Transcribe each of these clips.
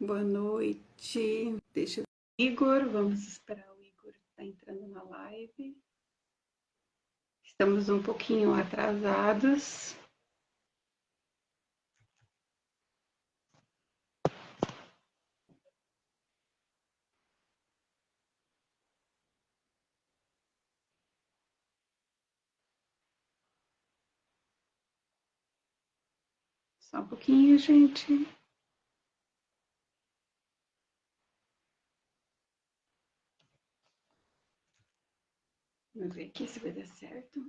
Boa noite. Deixa eu ver. Igor, vamos esperar o Igor estar entrando na live. Estamos um pouquinho atrasados. Só um pouquinho, gente. Vamos ver aqui se vai dar certo.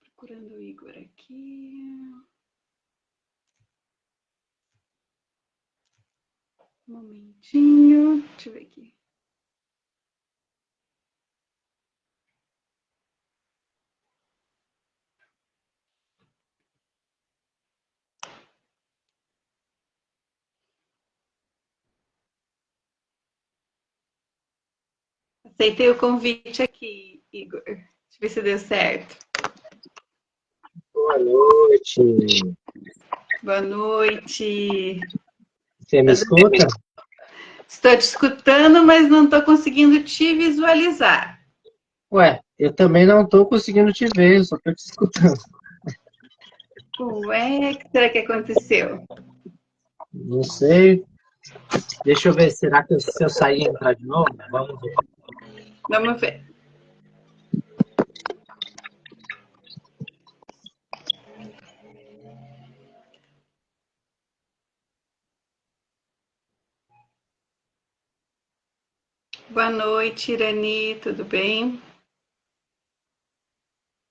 Procurando o Igor aqui. Um momentinho. Deixa eu ver aqui. Aceitei o convite aqui, Igor. Deixa eu ver se deu certo. Boa noite. Boa noite. Você me escuta? Estou te escutando, mas não estou conseguindo te visualizar. Ué, eu também não estou conseguindo te ver, eu só estou te escutando. Ué, o que será que aconteceu? Não sei. Deixa eu ver, será que se eu sair e entrar de novo? Vamos ver. Vamos ver. Boa noite, Irani, tudo bem?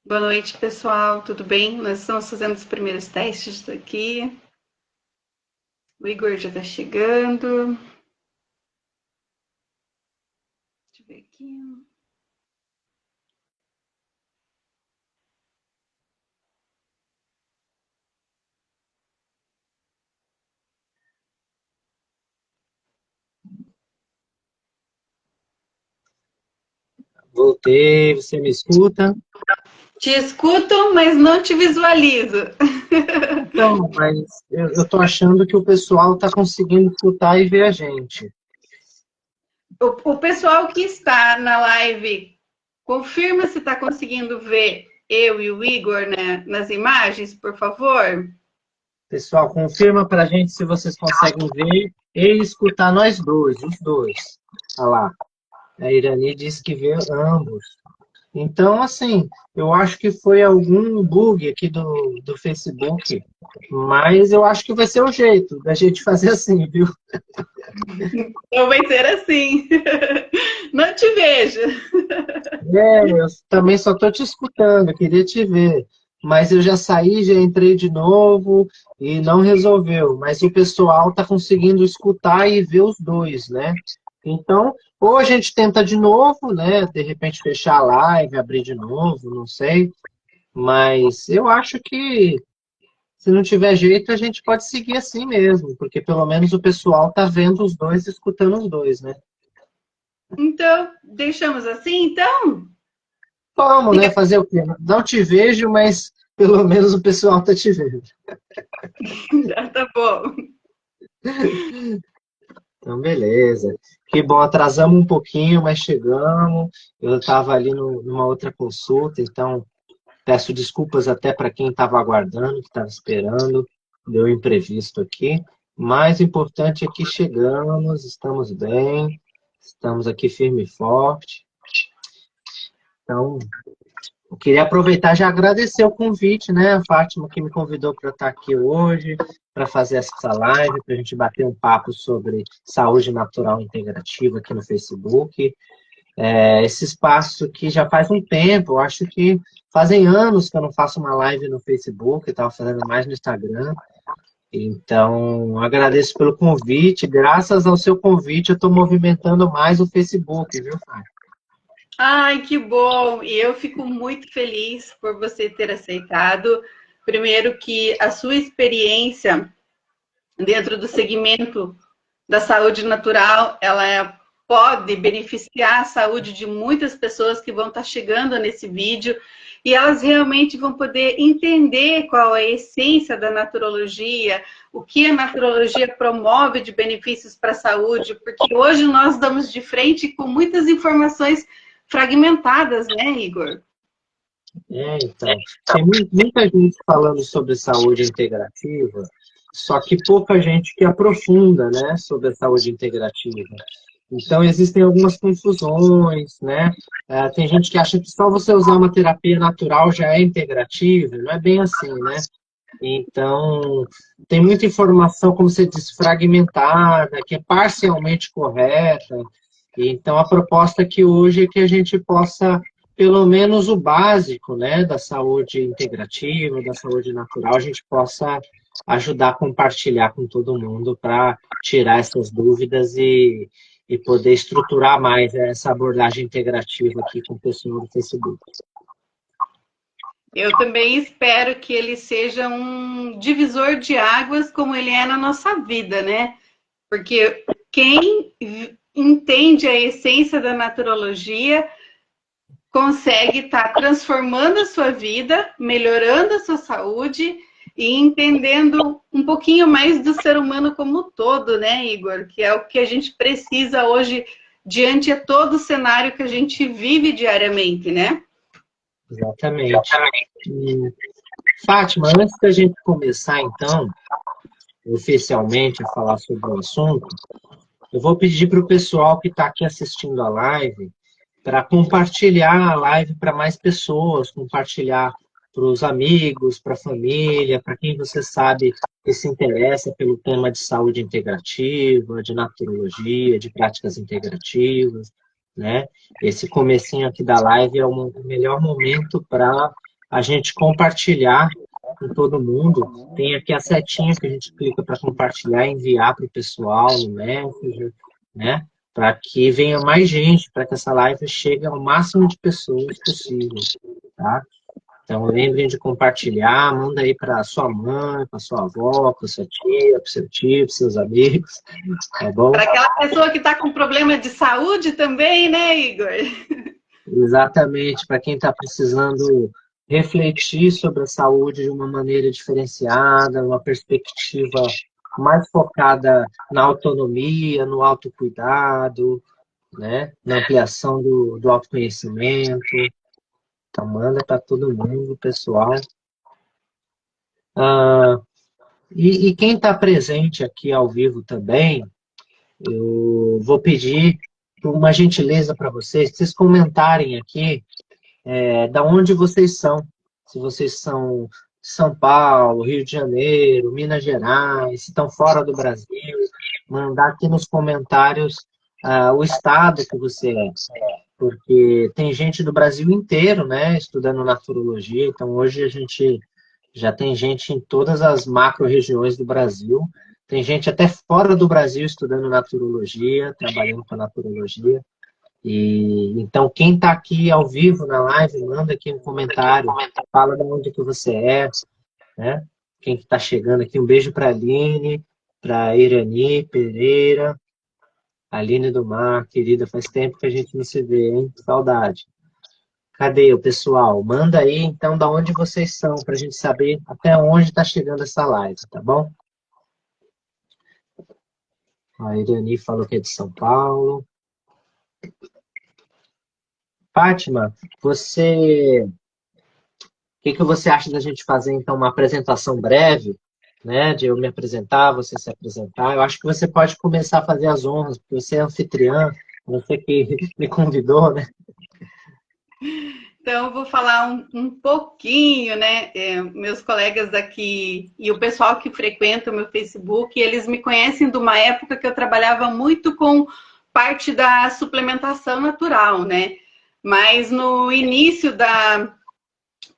Boa noite, pessoal, tudo bem? Nós estamos fazendo os primeiros testes aqui. O Igor já está chegando. Deixa eu ver aqui. Voltei, você me escuta? Te escuto, mas não te visualizo. Então, mas eu tô achando que o pessoal está conseguindo escutar e ver a gente. O pessoal que está na live, confirma se está conseguindo ver eu e o Igor, né, nas imagens, por favor. Pessoal, confirma pra gente se vocês conseguem ver e escutar nós dois, os dois. Olha lá. A Irani disse que vê ambos. Então, assim, eu acho que foi algum bug aqui do Facebook, mas eu acho que vai ser o jeito da gente fazer assim, viu? Então vai ser assim. Não te vejo. Eu também só estou te escutando, queria te ver, mas eu já saí, já entrei de novo e não resolveu. Mas o pessoal está conseguindo escutar e ver os dois, né? Então, ou a gente tenta de novo, né? De repente fechar a live, abrir de novo, não sei. Mas eu acho que se não tiver jeito, a gente pode seguir assim mesmo, porque pelo menos o pessoal tá vendo os dois e escutando os dois, né? Então, deixamos assim, então? Vamos, né? Fazer o quê? Não te vejo, mas pelo menos o pessoal tá te vendo. Já tá bom. Então, beleza. Que bom, atrasamos um pouquinho, mas chegamos. Eu estava ali numa outra consulta, então peço desculpas até para quem estava aguardando, que estava esperando. Deu imprevisto aqui. Mais importante é que chegamos, estamos bem, estamos aqui firme e forte. Então, eu queria aproveitar e já agradecer o convite, né? A Fátima que me convidou para estar aqui hoje, para fazer essa live, para a gente bater um papo sobre saúde natural integrativa aqui no Facebook. Esse espaço que já faz um tempo, eu acho que fazem anos que eu não faço uma live no Facebook, eu estava fazendo mais no Instagram. Então, agradeço pelo convite. Graças ao seu convite, eu estou movimentando mais o Facebook, viu, Fátima? Ai, que bom! E eu fico muito feliz por você ter aceitado. Primeiro que a sua experiência dentro do segmento da saúde natural, ela pode beneficiar a saúde de muitas pessoas que vão estar chegando nesse vídeo, e elas realmente vão poder entender qual é a essência da naturologia, o que a naturologia promove de benefícios para a saúde, porque hoje nós damos de frente com muitas informações fragmentadas, né, Igor? Então, tem muita gente falando sobre saúde integrativa, só que pouca gente que aprofunda, né, sobre a saúde integrativa. Então, existem algumas confusões, né? Tem gente que acha que só você usar uma terapia natural já é integrativa, não é bem assim, né? Então, tem muita informação, como você diz, fragmentada, que é parcialmente correta. Então, a proposta aqui hoje é que a gente possa, pelo menos o básico, né, da saúde integrativa, da saúde natural, a gente possa ajudar a compartilhar com todo mundo para tirar essas dúvidas e poder estruturar mais essa abordagem integrativa aqui com o pessoal do Facebook. Eu também espero que ele seja um divisor de águas como ele é na nossa vida, né? Porque quem entende a essência da naturologia consegue estar transformando a sua vida, melhorando a sua saúde e entendendo um pouquinho mais do ser humano como um todo, né, Igor? Que é o que a gente precisa hoje diante de todo o cenário que a gente vive diariamente, né? Exatamente. Fátima, antes da gente começar, então, oficialmente a falar sobre o assunto, eu vou pedir para o pessoal que está aqui assistindo a live para compartilhar a live para mais pessoas, compartilhar para os amigos, para a família, para quem você sabe que se interessa pelo tema de saúde integrativa, de naturologia, de práticas integrativas, né? Esse comecinho aqui da live é o melhor momento para a gente compartilhar com todo mundo. Tem aqui a setinha que a gente clica para compartilhar e enviar para o pessoal no Messenger, né? Para que venha mais gente, para que essa live chegue ao máximo de pessoas possível, tá? Então, lembrem de compartilhar, manda aí para sua mãe, para sua avó, para sua tia, para seu tio, para seus amigos, tá bom? Para aquela pessoa que está com problema de saúde também, né, Igor? Exatamente, para quem está precisando refletir sobre a saúde de uma maneira diferenciada, uma perspectiva mais focada na autonomia, no autocuidado, né? Na ampliação do autoconhecimento. Então, manda para todo mundo, pessoal. E quem está presente aqui ao vivo também, eu vou pedir uma gentileza para vocês comentarem aqui da onde vocês são. Se vocês são de São Paulo, Rio de Janeiro, Minas Gerais, se estão fora do Brasil, mandar aqui nos comentários o estado que você é. Porque tem gente do Brasil inteiro, né, estudando naturologia, então hoje a gente já tem gente em todas as macro-regiões do Brasil, tem gente até fora do Brasil estudando naturologia, trabalhando com a naturologia. E então, quem está aqui ao vivo na live, manda aqui um comentário, fala de onde que você é, né? Quem está chegando aqui, um beijo para a Aline, para a Irani Pereira, Aline do Mar, querida, faz tempo que a gente não se vê, hein? Saudade. Cadê o pessoal? Manda aí, então, de onde vocês são, para a gente saber até onde está chegando essa live, tá bom? A Irani falou que é de São Paulo. Fátima, o que você acha da gente fazer, então, uma apresentação breve, né? De eu me apresentar, você se apresentar. Eu acho que você pode começar a fazer as honras, porque você é anfitriã, você que me convidou, né? Então, eu vou falar um pouquinho, né? Meus colegas aqui e o pessoal que frequenta o meu Facebook, eles me conhecem de uma época que eu trabalhava muito com parte da suplementação natural, né? Mas no início da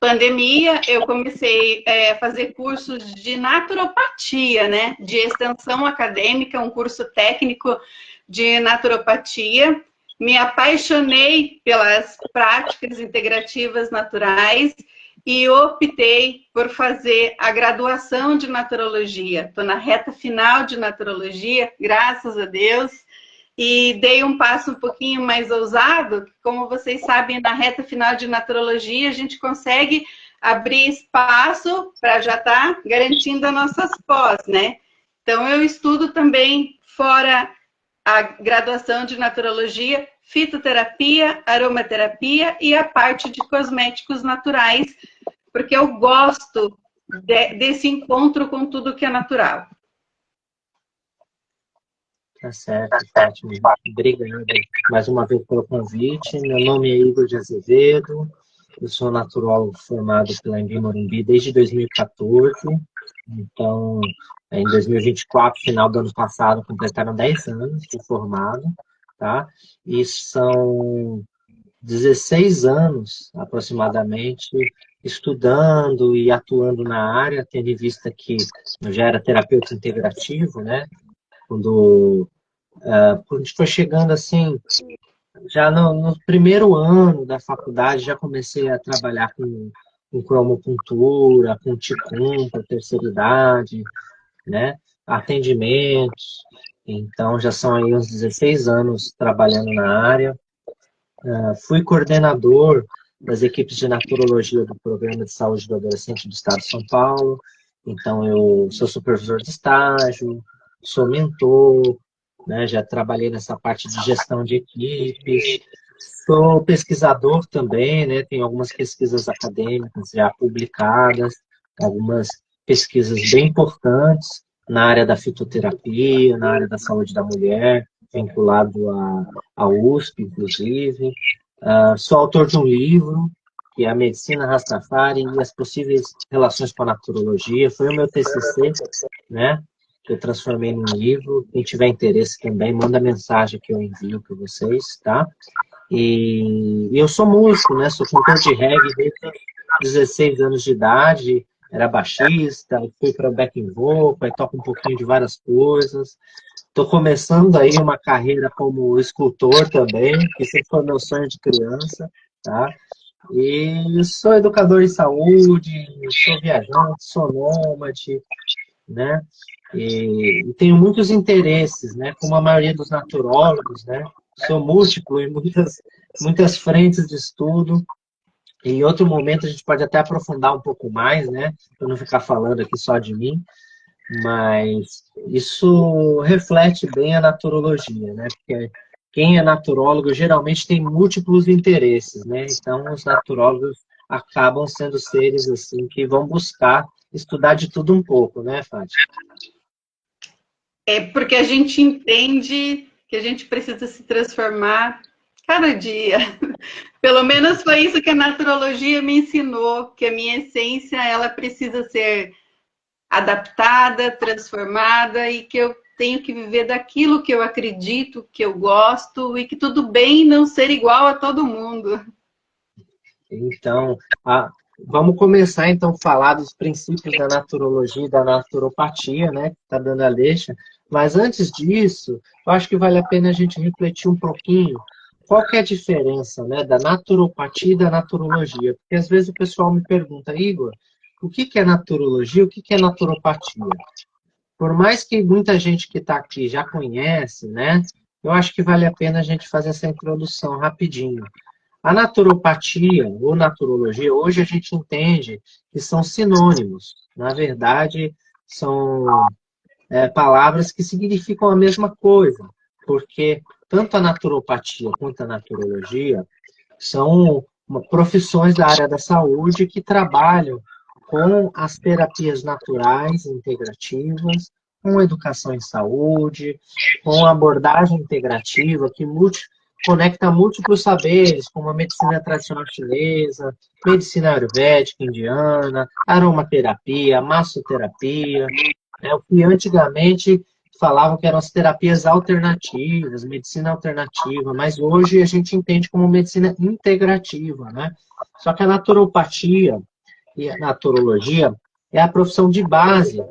pandemia, eu comecei a fazer cursos de naturopatia, né? De extensão acadêmica, um curso técnico de naturopatia. Me apaixonei pelas práticas integrativas naturais e optei por fazer a graduação de naturologia. Estou na reta final de naturologia, graças a Deus. e dei um passo um pouquinho mais ousado. Como vocês sabem, na reta final de naturologia, a gente consegue abrir espaço para já estar garantindo as nossas pós, né? Então, eu estudo também, fora a graduação de naturologia, fitoterapia, aromaterapia e a parte de cosméticos naturais, porque eu gosto desse encontro com tudo que é natural. Tá certo, Fátima. Obrigado mais uma vez pelo convite. Meu nome é Igor de Azevedo. Eu sou naturólogo formado pela Anhembi Morumbi desde 2014. Então, em 2024, final do ano passado, completaram 10 anos de formado, tá? E são 16 anos, aproximadamente, estudando e atuando na área, tendo em vista que eu já era terapeuta integrativo, né? Quando a gente foi chegando assim, já no primeiro ano da faculdade, já comecei a trabalhar com cromopuntura, com Qigong para terceira idade, né? Atendimentos. Então, já são aí uns 16 anos trabalhando na área. Fui coordenador das equipes de naturologia do Programa de Saúde do Adolescente do Estado de São Paulo. Então, eu sou supervisor de estágio, sou mentor, né? Já trabalhei nessa parte de gestão de equipes. Sou pesquisador também, né? Tenho algumas pesquisas acadêmicas já publicadas, algumas pesquisas bem importantes na área da fitoterapia, na área da saúde da mulher, vinculado à USP, inclusive. Sou autor de um livro, que é A Medicina Rastafari e as Possíveis Relações com a Naturologia. Foi o meu TCC, né? Que eu transformei num livro. Quem tiver interesse também, manda mensagem que eu envio para vocês, tá? E eu sou músico, né? Sou cantor de reggae desde os 16 anos de idade. Era baixista, fui para backing vocal, aí toco um pouquinho de várias coisas. Estou começando aí uma carreira como escultor também, que sempre foi meu sonho de criança, tá? E sou educador em saúde, sou viajante, sou nômade, né? E tenho muitos interesses, né? Como a maioria dos naturólogos, né? Sou múltiplo em muitas frentes de estudo. E em outro momento a gente pode até aprofundar um pouco mais, né? Para não ficar falando aqui só de mim. Mas isso reflete bem a naturologia, né? Porque quem é naturólogo geralmente tem múltiplos interesses, né? Então os naturólogos acabam sendo seres assim que vão buscar estudar de tudo um pouco, né, Fátima? É porque a gente entende que a gente precisa se transformar cada dia. Pelo menos foi isso que a naturologia me ensinou, que a minha essência ela precisa ser adaptada, transformada e que eu tenho que viver daquilo que eu acredito, que eu gosto e que tudo bem não ser igual a todo mundo. Então, vamos começar então a falar dos princípios da naturologia e da naturopatia, né? Que está dando a deixa. Mas antes disso, eu acho que vale a pena a gente refletir um pouquinho qual que é a diferença, né, da naturopatia e da naturologia. Porque às vezes o pessoal me pergunta, Igor, o que é naturologia, o que é naturopatia? Por mais que muita gente que está aqui já conhece, né? Eu acho que vale a pena a gente fazer essa introdução rapidinho. A naturopatia ou naturologia, hoje a gente entende que são sinônimos. Na verdade, são palavras que significam a mesma coisa, porque tanto a naturopatia quanto a naturologia são profissões da área da saúde que trabalham com as terapias naturais integrativas, com educação em saúde, com abordagem integrativa que conecta múltiplos saberes, como a medicina tradicional chinesa, medicina ayurvédica indiana, aromaterapia, massoterapia, o que antigamente falavam que eram as terapias alternativas, medicina alternativa, mas hoje a gente entende como medicina integrativa, né? Só que a naturopatia e a naturologia é a profissão de base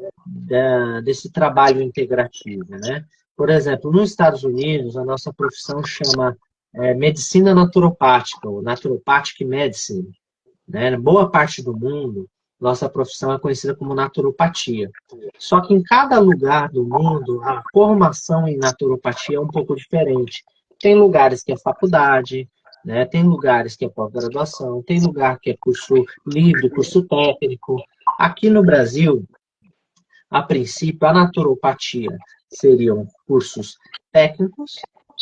desse trabalho integrativo, né? Por exemplo, nos Estados Unidos, a nossa profissão chama medicina naturopática, ou naturopathic medicine, né? Boa parte do mundo, nossa profissão é conhecida como naturopatia. Só que em cada lugar do mundo, a formação em naturopatia é um pouco diferente. Tem lugares que é faculdade, né? Tem lugares que é pós-graduação, tem lugar que é curso livre, curso técnico. Aqui no Brasil, a princípio, a naturopatia seriam cursos técnicos,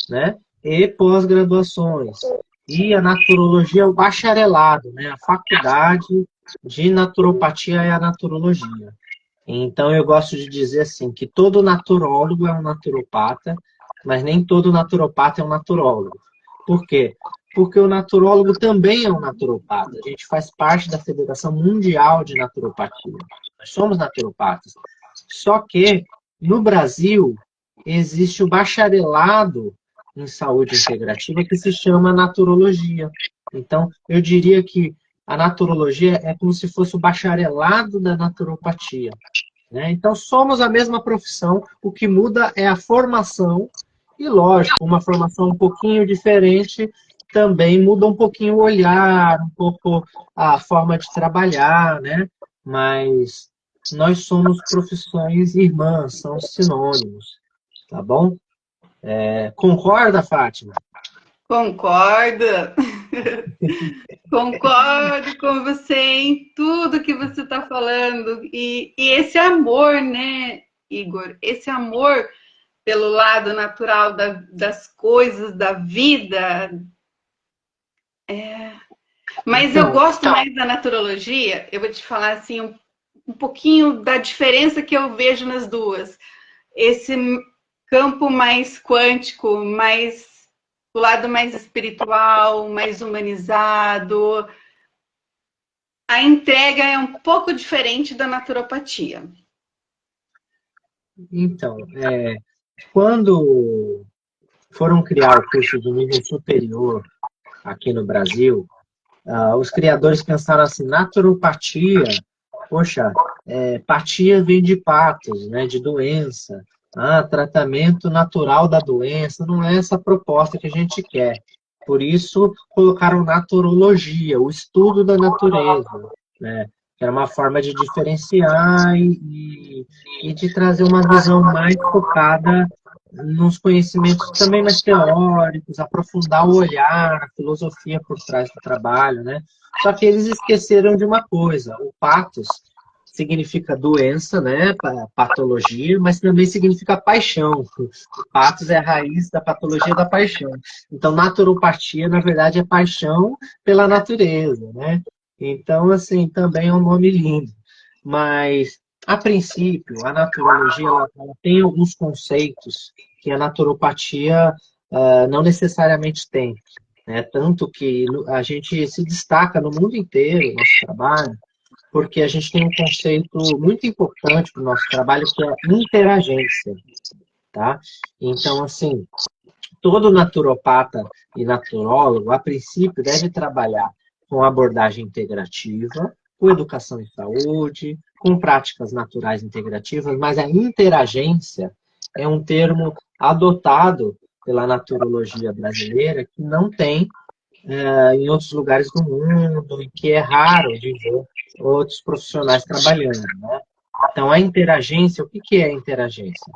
né? E pós-graduações. E a naturologia é o bacharelado, né? A faculdade de naturopatia é a naturologia. Então, eu gosto de dizer assim, que todo naturólogo é um naturopata, mas nem todo naturopata é um naturólogo. Por quê? Porque o naturólogo também é um naturopata. A gente faz parte da Federação Mundial de Naturopatia. Nós somos naturopatas. Só que, no Brasil, existe o bacharelado em saúde integrativa que se chama naturologia. Então, eu diria que a naturologia é como se fosse o bacharelado da naturopatia, né? Então, somos a mesma profissão, o que muda é a formação, e lógico, uma formação um pouquinho diferente também muda um pouquinho o olhar, um pouco a forma de trabalhar, né? Mas nós somos profissões irmãs, são sinônimos, tá bom? Concorda, Fátima? Concordo. Concordo com você em tudo que você está falando. E esse amor, né, Igor? Esse amor pelo lado natural das coisas, da vida. Mas eu Então, gosto mais da naturologia. Eu vou te falar assim um pouquinho da diferença que eu vejo nas duas. Esse campo mais quântico, mais o lado mais espiritual, mais humanizado. A entrega é um pouco diferente da naturopatia. então, quando foram criar o curso de nível superior aqui no Brasil, os criadores pensaram assim, naturopatia, poxa, patia vem de patos, né, de doença. Tratamento natural da doença, não é essa a proposta que a gente quer. Por isso, colocaram naturologia, o estudo da natureza, né? Que era uma forma de diferenciar e de trazer uma visão mais focada nos conhecimentos também mais teóricos, aprofundar o olhar, a filosofia por trás do trabalho, né? Só que eles esqueceram de uma coisa, o patos significa doença, né, patologia, mas também significa paixão. Patos é a raiz da patologia da paixão. Então, naturopatia, na verdade, é paixão pela natureza, né? Então, assim, também é um nome lindo. Mas, a princípio, a naturologia ela tem alguns conceitos que a naturopatia não necessariamente tem, né? Tanto que a gente se destaca no mundo inteiro, nosso trabalho, porque a gente tem um conceito muito importante para o nosso trabalho, que é interagência, tá? Então, assim, todo naturopata e naturólogo, a princípio, deve trabalhar com abordagem integrativa, com educação em saúde, com práticas naturais integrativas, mas a interagência é um termo adotado pela naturologia brasileira que não tem em outros lugares do mundo e que é raro de ver outros profissionais trabalhando, né? Então, a interagência, o que é a interagência?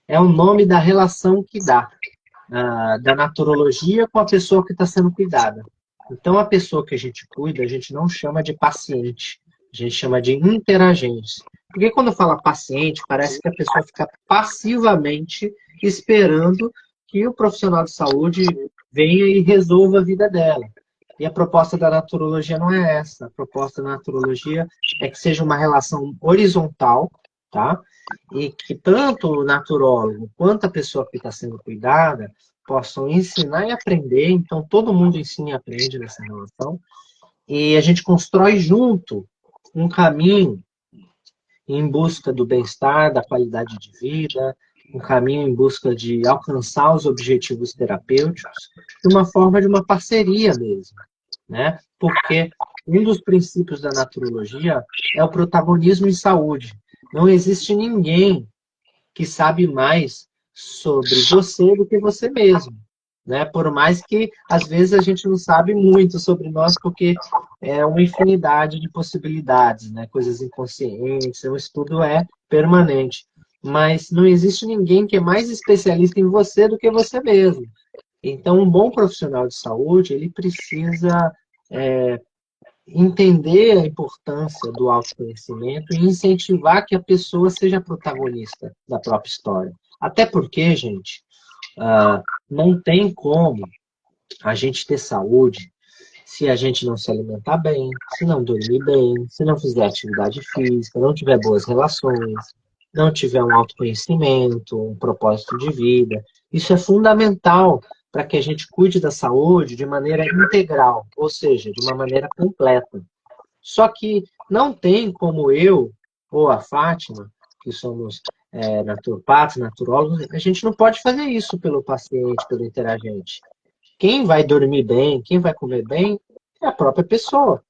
É o nome da relação que dá da naturologia com a pessoa que está sendo cuidada. Então, a pessoa que a gente cuida, a gente não chama de paciente, a gente chama de interagente. Porque quando fala paciente, parece que a pessoa fica passivamente esperando que o profissional de saúde venha e resolva a vida dela. E a proposta da naturologia não é essa. A proposta da naturologia é que seja uma relação horizontal, tá? E que tanto o naturólogo quanto a pessoa que está sendo cuidada possam ensinar e aprender. Então, todo mundo ensina e aprende nessa relação. E a gente constrói junto um caminho em busca do bem-estar, da qualidade de vida, um caminho em busca de alcançar os objetivos terapêuticos, de uma forma de uma parceria mesmo, né? Porque um dos princípios da naturologia é o protagonismo em saúde. Não existe ninguém que sabe mais sobre você do que você mesmo, né? Por mais que às vezes a gente não sabe muito sobre nós, porque é uma infinidade de possibilidades, né? Coisas inconscientes, o estudo é permanente. Mas não existe ninguém que é mais especialista em você do que você mesmo. Então, um bom profissional de saúde, ele precisa entender a importância do autoconhecimento e incentivar que a pessoa seja protagonista da própria história. Até porque, gente, não tem como a gente ter saúde se a gente não se alimentar bem, se não dormir bem, se não fizer atividade física, não tiver boas relações, não tiver um autoconhecimento, um propósito de vida. Isso é fundamental para que a gente cuide da saúde de maneira integral, ou seja, de uma maneira completa. Só que não tem como eu ou a Fátima, que somos naturopatas, naturólogos, a gente não pode fazer isso pelo paciente, pelo interagente. Quem vai dormir bem, quem vai comer bem, é a própria pessoa.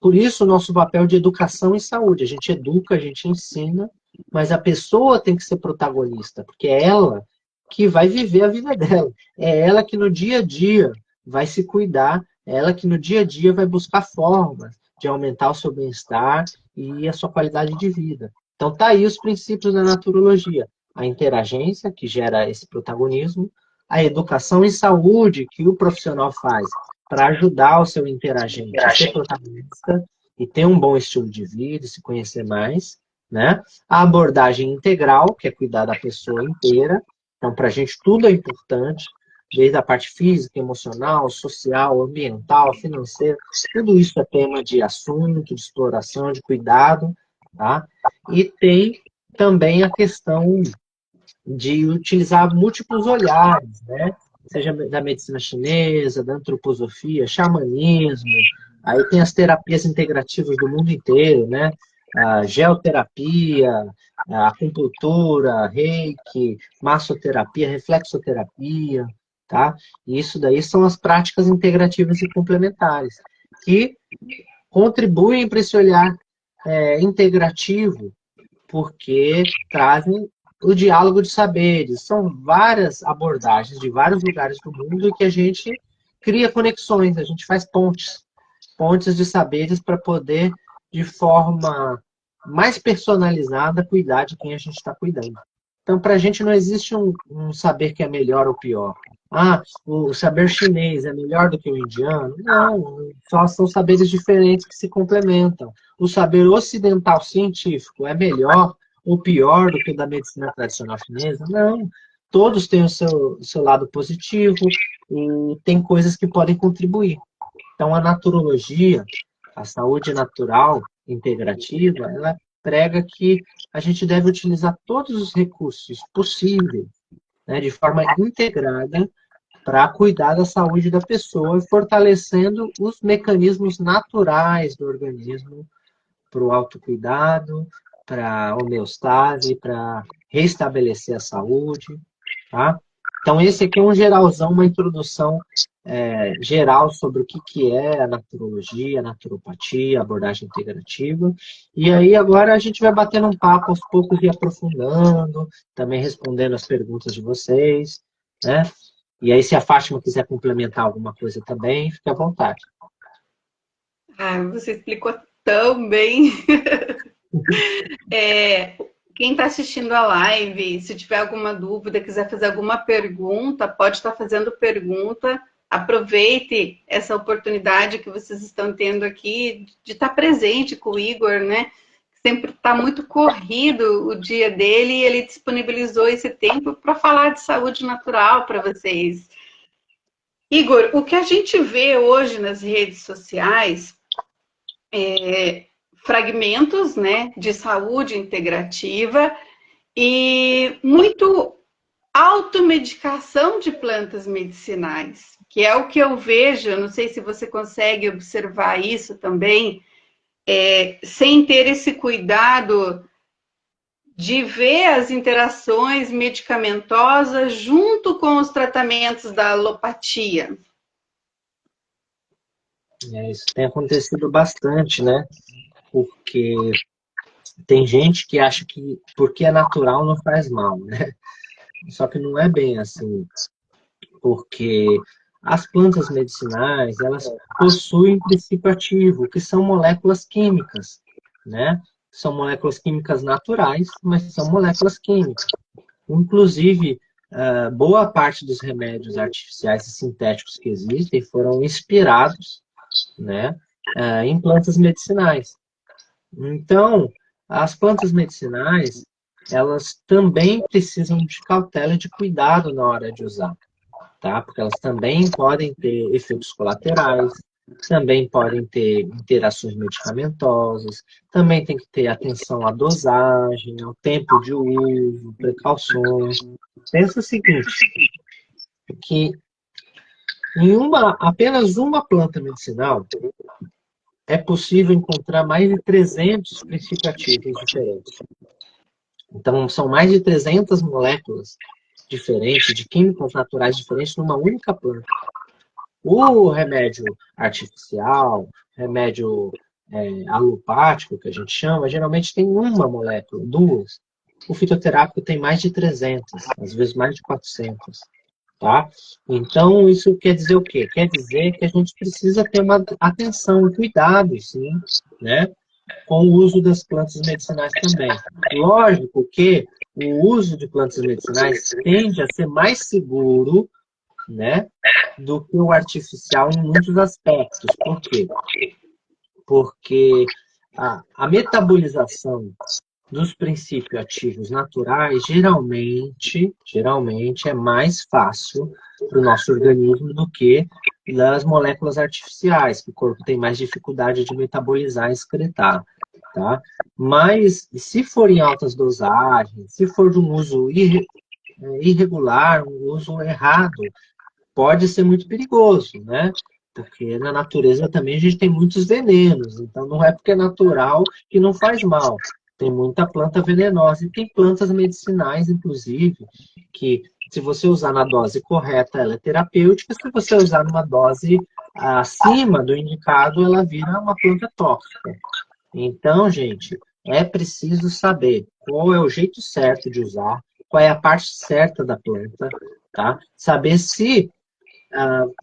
Por isso, o nosso papel de educação e saúde. A gente educa, a gente ensina, mas a pessoa tem que ser protagonista, porque é ela que vai viver a vida dela. É ela que no dia a dia vai se cuidar, é ela que no dia a dia vai buscar formas de aumentar o seu bem-estar e a sua qualidade de vida. Então, tá aí os princípios da naturologia. A interagência, que gera esse protagonismo, a educação em saúde, que o profissional faz para ajudar o seu interagente a ser protagonista e ter um bom estilo de vida, e se conhecer mais, né? A abordagem integral, que é cuidar da pessoa inteira. Então, para a gente tudo é importante, desde a parte física, emocional, social, ambiental, financeira, tudo isso é tema de assunto, de exploração, de cuidado, tá? E tem também a questão de utilizar múltiplos olhares, né? Seja da medicina chinesa, da antroposofia, xamanismo, aí tem as terapias integrativas do mundo inteiro, né? A geoterapia, a acupuntura, reiki, massoterapia, reflexoterapia, tá? E isso daí são as práticas integrativas e complementares, que contribuem para esse olhar integrativo, porque trazem o diálogo de saberes. São várias abordagens de vários lugares do mundo que a gente cria conexões, a gente faz pontes, pontes de saberes para poder, de forma mais personalizada, cuidar de quem a gente está cuidando. Então, para a gente não existe um saber que é melhor ou pior. Ah, o saber chinês é melhor do que o indiano? Não, só são saberes diferentes que se complementam. O saber ocidental científico é melhor ou pior do que o da medicina tradicional chinesa? Não. Todos têm o seu lado positivo e tem coisas que podem contribuir. Então, a naturologia, a saúde natural integrativa, ela prega que a gente deve utilizar todos os recursos possíveis, né, de forma integrada, para cuidar da saúde da pessoa, fortalecendo os mecanismos naturais do organismo para o autocuidado, para a homeostase, para restabelecer a saúde, tá? Então, esse aqui é um geralzão, uma introdução geral sobre o que é a naturologia, a naturopatia, a abordagem integrativa. E aí, agora a gente vai batendo um papo aos poucos e aprofundando, também respondendo as perguntas de vocês, né? E aí, se a Fátima quiser complementar alguma coisa também, fique à vontade. Ah, você explicou tão bem. Quem está assistindo a live, se tiver alguma dúvida, quiser fazer alguma pergunta, pode estar fazendo pergunta. Aproveite essa oportunidade que vocês estão tendo aqui de estar presente com o Igor, né? Sempre está muito corrido o dia dele e ele disponibilizou esse tempo para falar de saúde natural para vocês. Igor, o que a gente vê hoje nas redes sociais fragmentos, né, de saúde integrativa e muito automedicação de plantas medicinais, que é o que eu vejo, não sei se você consegue observar isso também, sem ter esse cuidado de ver as interações medicamentosas junto com os tratamentos da alopatia. Isso tem acontecido bastante, né? Porque tem gente que acha que porque é natural não faz mal, né? Só que não é bem assim, porque as plantas medicinais, elas possuem princípio ativo, que são moléculas químicas, né? São moléculas químicas naturais, mas são moléculas químicas. Inclusive, boa parte dos remédios artificiais e sintéticos que existem foram inspirados, né, em plantas medicinais. Então, as plantas medicinais, elas também precisam de cautela e de cuidado na hora de usar, tá? Porque elas também podem ter efeitos colaterais, também podem ter interações medicamentosas, também tem que ter atenção à dosagem, ao tempo de uso, precauções. Pensa o seguinte, que apenas uma planta medicinal é possível encontrar mais de 300 princípios ativos diferentes. Então, são mais de 300 moléculas diferentes, de químicos naturais diferentes, numa única planta. O remédio artificial, remédio alopático, que a gente chama, geralmente tem uma molécula, duas. O fitoterápico tem mais de 300, às vezes mais de 400. Tá? Então, isso quer dizer o quê? Quer dizer que a gente precisa ter uma atenção, um cuidado, sim, né? Com o uso das plantas medicinais também. Lógico que o uso de plantas medicinais tende a ser mais seguro, né, do que o artificial em muitos aspectos. Por quê? Porque a metabolização dos princípios ativos naturais, geralmente é mais fácil para o nosso organismo do que das moléculas artificiais, que o corpo tem mais dificuldade de metabolizar e excretar, tá? Mas, se for em altas dosagens, se for de um uso irregular, um uso errado, pode ser muito perigoso, né? Porque na natureza também a gente tem muitos venenos, então não é porque é natural que não faz mal. Tem muita planta venenosa e tem plantas medicinais, inclusive, que se você usar na dose correta, ela é terapêutica, se você usar numa dose acima do indicado, ela vira uma planta tóxica. Então, gente, é preciso saber qual é o jeito certo de usar, qual é a parte certa da planta, tá? Saber se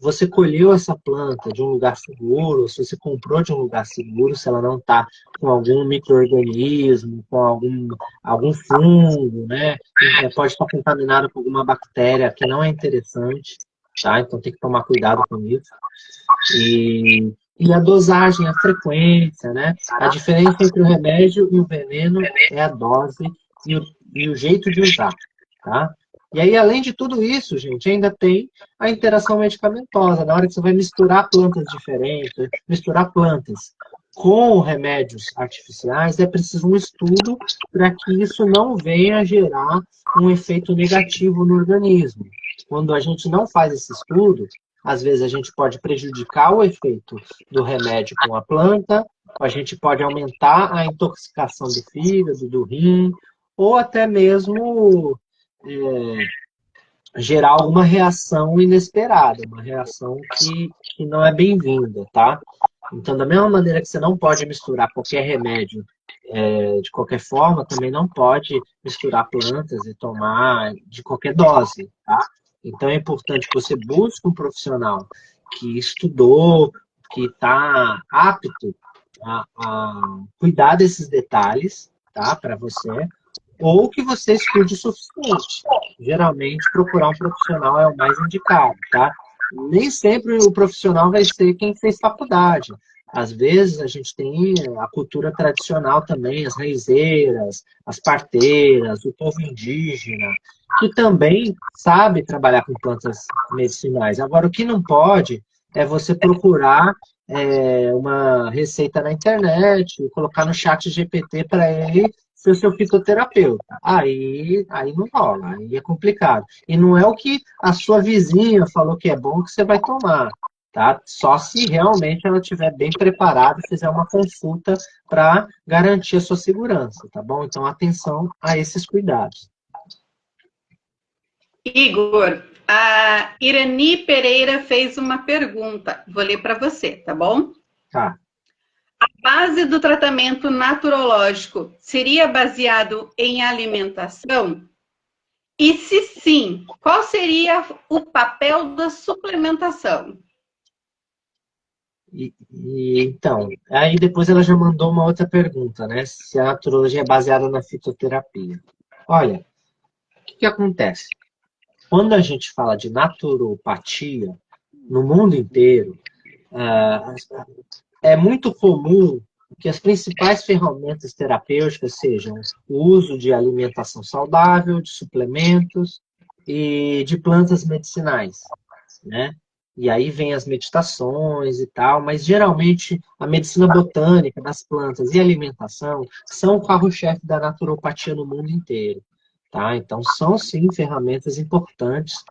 você colheu essa planta de um lugar seguro, se você comprou de um lugar seguro, se ela não está com algum micro-organismo, com algum fungo, né? Pode estar contaminada com alguma bactéria que não é interessante, tá? Então tem que tomar cuidado com isso. E a dosagem, a frequência, né? A diferença entre o remédio e o veneno é a dose e o jeito de usar, tá? E aí, além de tudo isso, gente, ainda tem a interação medicamentosa. Na hora que você vai misturar plantas diferentes, misturar plantas com remédios artificiais, é preciso um estudo para que isso não venha gerar um efeito negativo no organismo. Quando a gente não faz esse estudo, às vezes a gente pode prejudicar o efeito do remédio com a planta, a gente pode aumentar a intoxicação do fígado, do rim, ou até mesmo gerar alguma reação inesperada, uma reação que não é bem-vinda, tá? Então, da mesma maneira que você não pode misturar qualquer remédio de qualquer forma, também não pode misturar plantas e tomar de qualquer dose, tá? Então, é importante que você busque um profissional que estudou, que está apto a cuidar desses detalhes, tá? Para você, ou que você estude o suficiente. Geralmente, procurar um profissional é o mais indicado, tá? Nem sempre o profissional vai ser quem fez faculdade. Às vezes, a gente tem a cultura tradicional também, as raizeiras, as parteiras, o povo indígena, que também sabe trabalhar com plantas medicinais. Agora, o que não pode é você procurar uma receita na internet, colocar no chat GPT para ele ser o seu fitoterapeuta. Aí não rola, aí é complicado. E não é o que a sua vizinha falou que é bom que você vai tomar, tá? Só se realmente ela estiver bem preparada e fizer uma consulta para garantir a sua segurança, tá bom? Então, atenção a esses cuidados. Igor, a Irani Pereira fez uma pergunta. Vou ler para você, tá bom? Tá. A base do tratamento naturológico seria baseado em alimentação? E se sim, qual seria o papel da suplementação? Então, aí depois ela já mandou uma outra pergunta, né? Se a naturologia é baseada na fitoterapia. Olha, o que acontece? Quando a gente fala de naturopatia, no mundo inteiro, ah, é muito comum que as principais ferramentas terapêuticas sejam o uso de alimentação saudável, de suplementos e de plantas medicinais, né? E aí vem as meditações e tal, mas geralmente a medicina botânica das plantas e a alimentação são o carro-chefe da naturopatia no mundo inteiro, tá? Então são sim ferramentas importantes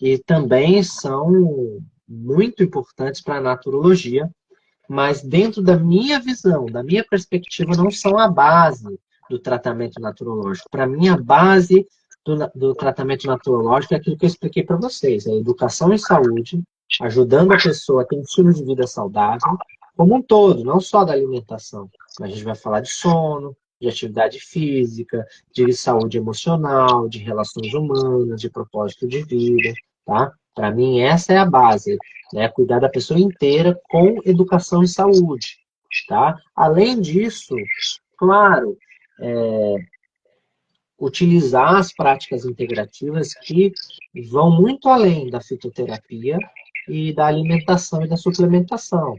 e também são muito importantes para a naturologia, mas dentro da minha visão, da minha perspectiva, não são a base do tratamento naturológico. Para mim, a base do tratamento naturológico é aquilo que eu expliquei para vocês, a educação em saúde, ajudando a pessoa a ter um estilo de vida saudável, como um todo, não só da alimentação. A gente vai falar de sono, de atividade física, de saúde emocional, de relações humanas, de propósito de vida, tá? Para mim, essa é a base, né? Cuidar da pessoa inteira com educação e saúde, tá? Além disso, claro, utilizar as práticas integrativas que vão muito além da fitoterapia e da alimentação e da suplementação.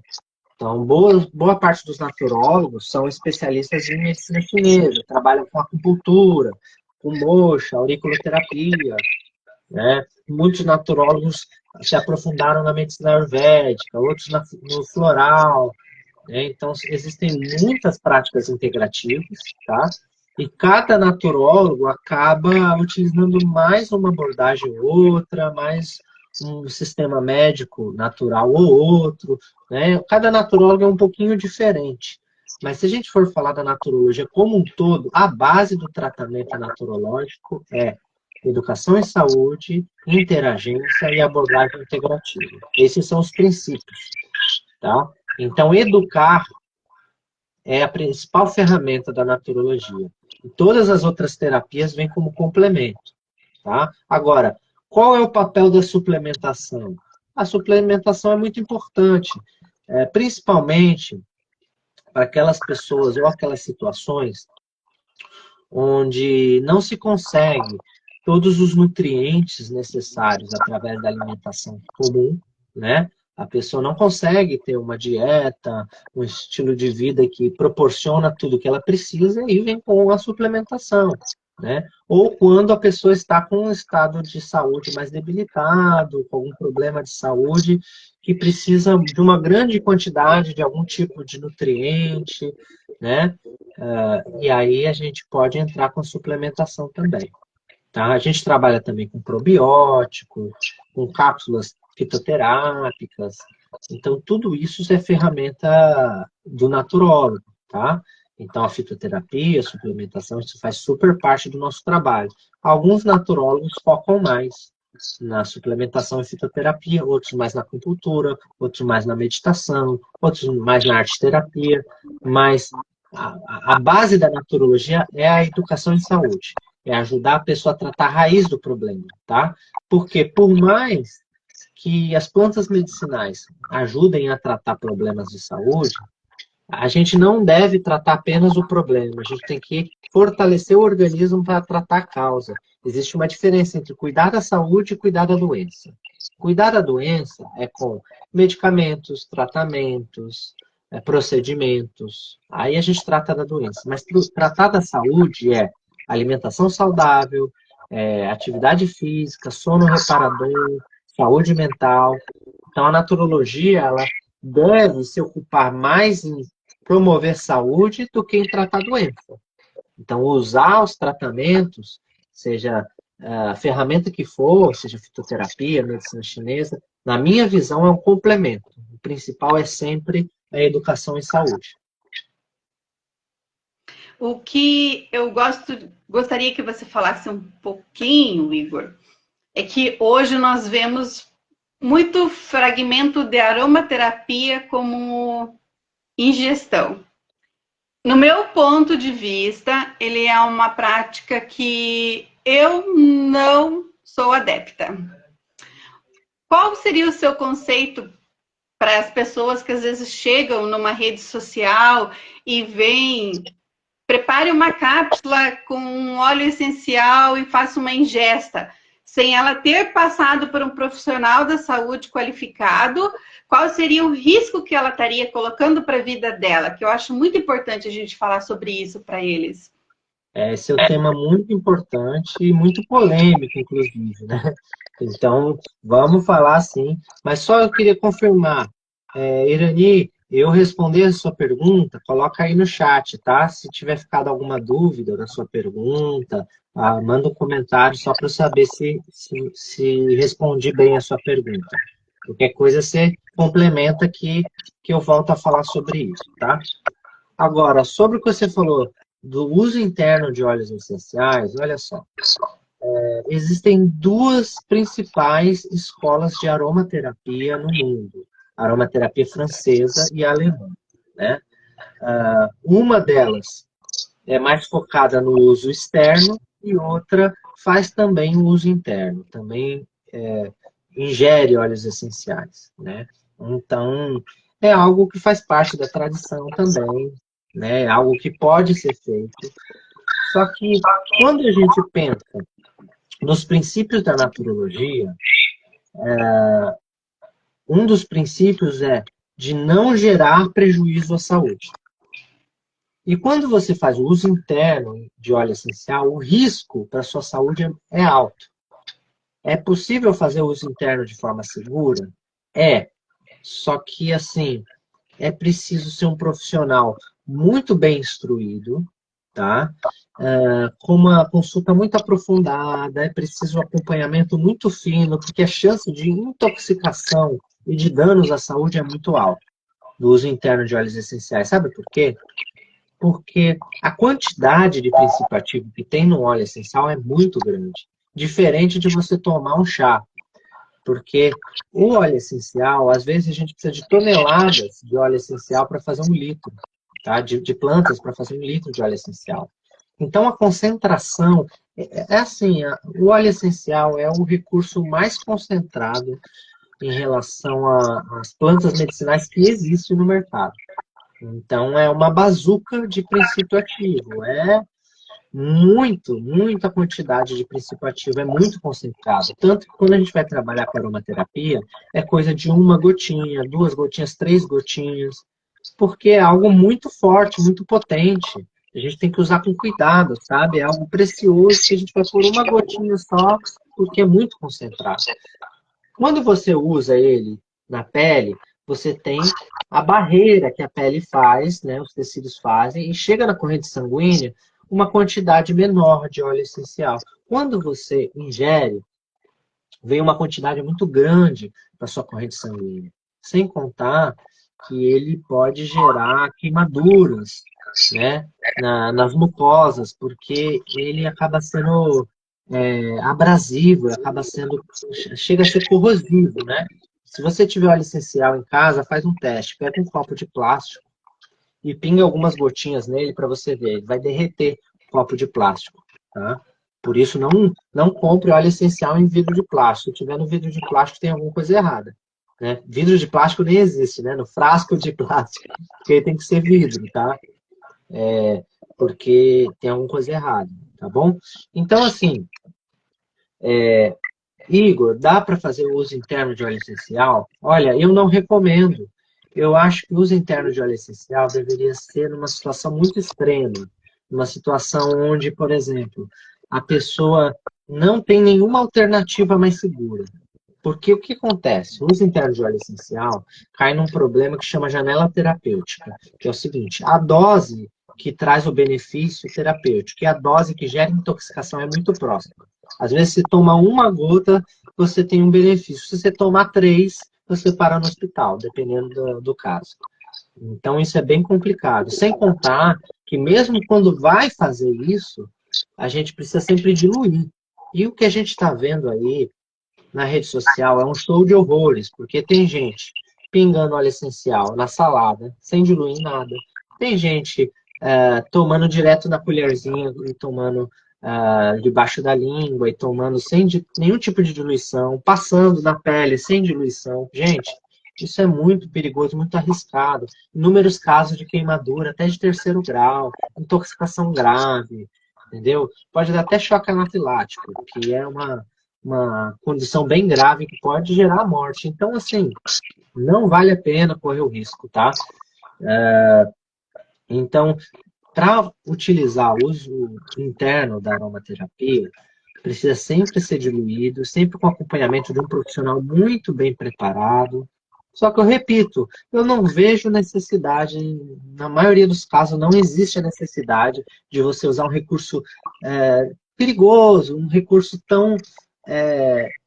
Então, boa parte dos naturólogos são especialistas em medicina chinesa, trabalham com acupuntura, com moxa, auriculoterapia, né? Muitos naturólogos se aprofundaram na medicina ayurvédica, outros no floral, né? Então, existem muitas práticas integrativas, tá? E cada naturólogo acaba utilizando mais uma abordagem ou outra, mais um sistema médico natural ou outro, né? Cada naturólogo é um pouquinho diferente. Mas se a gente for falar da naturologia como um todo, a base do tratamento naturológico é educação em saúde, interagência e abordagem integrativa. Esses são os princípios, tá? Então, educar é a principal ferramenta da naturologia. E todas as outras terapias vêm como complemento, tá? Agora, qual é o papel da suplementação? A suplementação é muito importante, principalmente para aquelas pessoas ou aquelas situações onde não se consegue todos os nutrientes necessários através da alimentação comum, né? A pessoa não consegue ter uma dieta, um estilo de vida que proporciona tudo que ela precisa e vem com a suplementação, né? Ou quando a pessoa está com um estado de saúde mais debilitado, com algum problema de saúde, que precisa de uma grande quantidade de algum tipo de nutriente, né? E aí a gente pode entrar com suplementação também. Tá? A gente trabalha também com probiótico, com cápsulas fitoterápicas. Então, tudo isso é ferramenta do naturólogo, tá? Então, a fitoterapia, a suplementação, isso faz super parte do nosso trabalho. Alguns naturólogos focam mais na suplementação e fitoterapia, outros mais na acupuntura, outros mais na meditação, outros mais na arte-terapia, mas a base da naturologia é a educação em saúde. É ajudar a pessoa a tratar a raiz do problema, tá? Porque por mais que as plantas medicinais ajudem a tratar problemas de saúde, a gente não deve tratar apenas o problema, a gente tem que fortalecer o organismo para tratar a causa. Existe uma diferença entre cuidar da saúde e cuidar da doença. Cuidar da doença é com medicamentos, tratamentos, procedimentos. Aí a gente trata da doença. Mas tratar da saúde é alimentação saudável, atividade física, sono reparador, saúde mental. Então a naturologia, ela deve se ocupar mais em promover saúde do que em tratar doença. Então, usar os tratamentos, seja a ferramenta que for, seja fitoterapia, medicina chinesa, na minha visão é um complemento. O principal é sempre a educação em saúde. O que eu gostaria que você falasse um pouquinho, Igor, é que hoje nós vemos muito fragmento de aromaterapia como ingestão. No meu ponto de vista, ele é uma prática que Eu não sou adepta. Qual seria o seu conceito para as pessoas que às vezes chegam numa rede social e veem, prepare uma cápsula com um óleo essencial e faça uma ingesta, sem ela ter passado por um profissional da saúde qualificado? Qual seria o risco que ela estaria colocando para a vida dela? Que eu acho muito importante a gente falar sobre isso para eles. Esse é um tema muito importante e muito polêmico, inclusive, né? Então, vamos falar sim. Mas só eu queria confirmar, Irani, eu responder a sua pergunta, coloca aí no chat, tá? Se tiver ficado alguma dúvida na sua pergunta, manda um comentário só para eu saber se respondi bem a sua pergunta. Qualquer coisa você complementa que eu volto a falar sobre isso, tá? Agora, sobre o que você falou do uso interno de óleos essenciais, olha só. Existem duas principais escolas de aromaterapia no mundo. A aromaterapia francesa e a alemã, né? Uma delas é mais focada no uso externo e outra faz também o uso interno. Também ingere óleos essenciais, né? Então, é algo que faz parte da tradição também, né? É algo que pode ser feito. Só que quando a gente pensa nos princípios da naturologia, um dos princípios é de não gerar prejuízo à saúde. E quando você faz o uso interno de óleo essencial, o risco para a sua saúde é alto. É possível fazer o uso interno de forma segura? É. Só que, assim, é preciso ser um profissional muito bem instruído, tá? Com uma consulta muito aprofundada, é preciso um acompanhamento muito fino, porque a chance de intoxicação e de danos à saúde é muito alta do uso interno de óleos essenciais. Sabe por quê? Porque a quantidade de princípio ativo que tem no óleo essencial é muito grande. Diferente de você tomar um chá. Porque o óleo essencial, às vezes a gente precisa de toneladas de óleo essencial para fazer 1 litro, tá? De plantas para fazer 1 litro de óleo essencial. Então a concentração, é assim, o óleo essencial é o recurso mais concentrado em relação às plantas medicinais que existem no mercado. Então é uma bazuca de princípio ativo, muita quantidade de princípio ativo, é muito concentrado. Tanto que quando a gente vai trabalhar com aromaterapia, é coisa de 1 gotinha, 2 gotinhas, 3 gotinhas, porque é algo muito forte, muito potente. A gente tem que usar com cuidado, sabe? É algo precioso que a gente vai pôr 1 gotinha só, porque é muito concentrado. Quando você usa ele na pele, você tem a barreira que a pele faz, né, os tecidos fazem, e chega na corrente sanguínea uma quantidade menor de óleo essencial. Quando você ingere, vem uma quantidade muito grande para sua corrente sanguínea. Sem contar que ele pode gerar queimaduras, né, nas mucosas, porque ele acaba sendo abrasivo, chega a ser corrosivo, né? Se você tiver óleo essencial em casa, faz um teste, pega um copo de plástico e pinga algumas gotinhas nele para você ver, ele vai derreter o copo de plástico, tá? Por isso, não compre óleo essencial em vidro de plástico. Se tiver no vidro de plástico, tem alguma coisa errada. Né? Vidro de plástico nem existe, né? No frasco de plástico, porque tem que ser vidro, tá? Porque tem alguma coisa errada, tá bom? Então, assim, Igor, dá para fazer o uso interno de óleo essencial? Olha, eu não recomendo. Eu acho que o uso interno de óleo essencial deveria ser numa situação muito extrema. Numa situação onde, por exemplo, a pessoa não tem nenhuma alternativa mais segura. Porque o que acontece? O uso interno de óleo essencial cai num problema que chama janela terapêutica, que é o seguinte, a dose que traz o benefício terapêutico e a dose que gera intoxicação é muito próxima. Às vezes, se toma 1 gota, você tem um benefício. Se você tomar 3, você para no hospital, dependendo do caso. Então, isso é bem complicado. Sem contar que mesmo quando vai fazer isso, a gente precisa sempre diluir. E o que a gente está vendo aí na rede social é um show de horrores, porque tem gente pingando óleo essencial na salada, sem diluir em nada. Tem gente tomando direto na colherzinha e tomando debaixo da língua e tomando sem nenhum tipo de diluição, passando na pele sem diluição. Gente, isso é muito perigoso, muito arriscado. Inúmeros casos de queimadura, até de terceiro grau, intoxicação grave, entendeu? Pode dar até choque anafilático, que é uma condição bem grave que pode gerar a morte. Então, assim, não vale a pena correr o risco, tá? Então, para utilizar o uso interno da aromaterapia, precisa sempre ser diluído, sempre com acompanhamento de um profissional muito bem preparado. Só que eu repito, eu não vejo necessidade, na maioria dos casos, não existe a necessidade de você usar um recurso perigoso, um recurso tão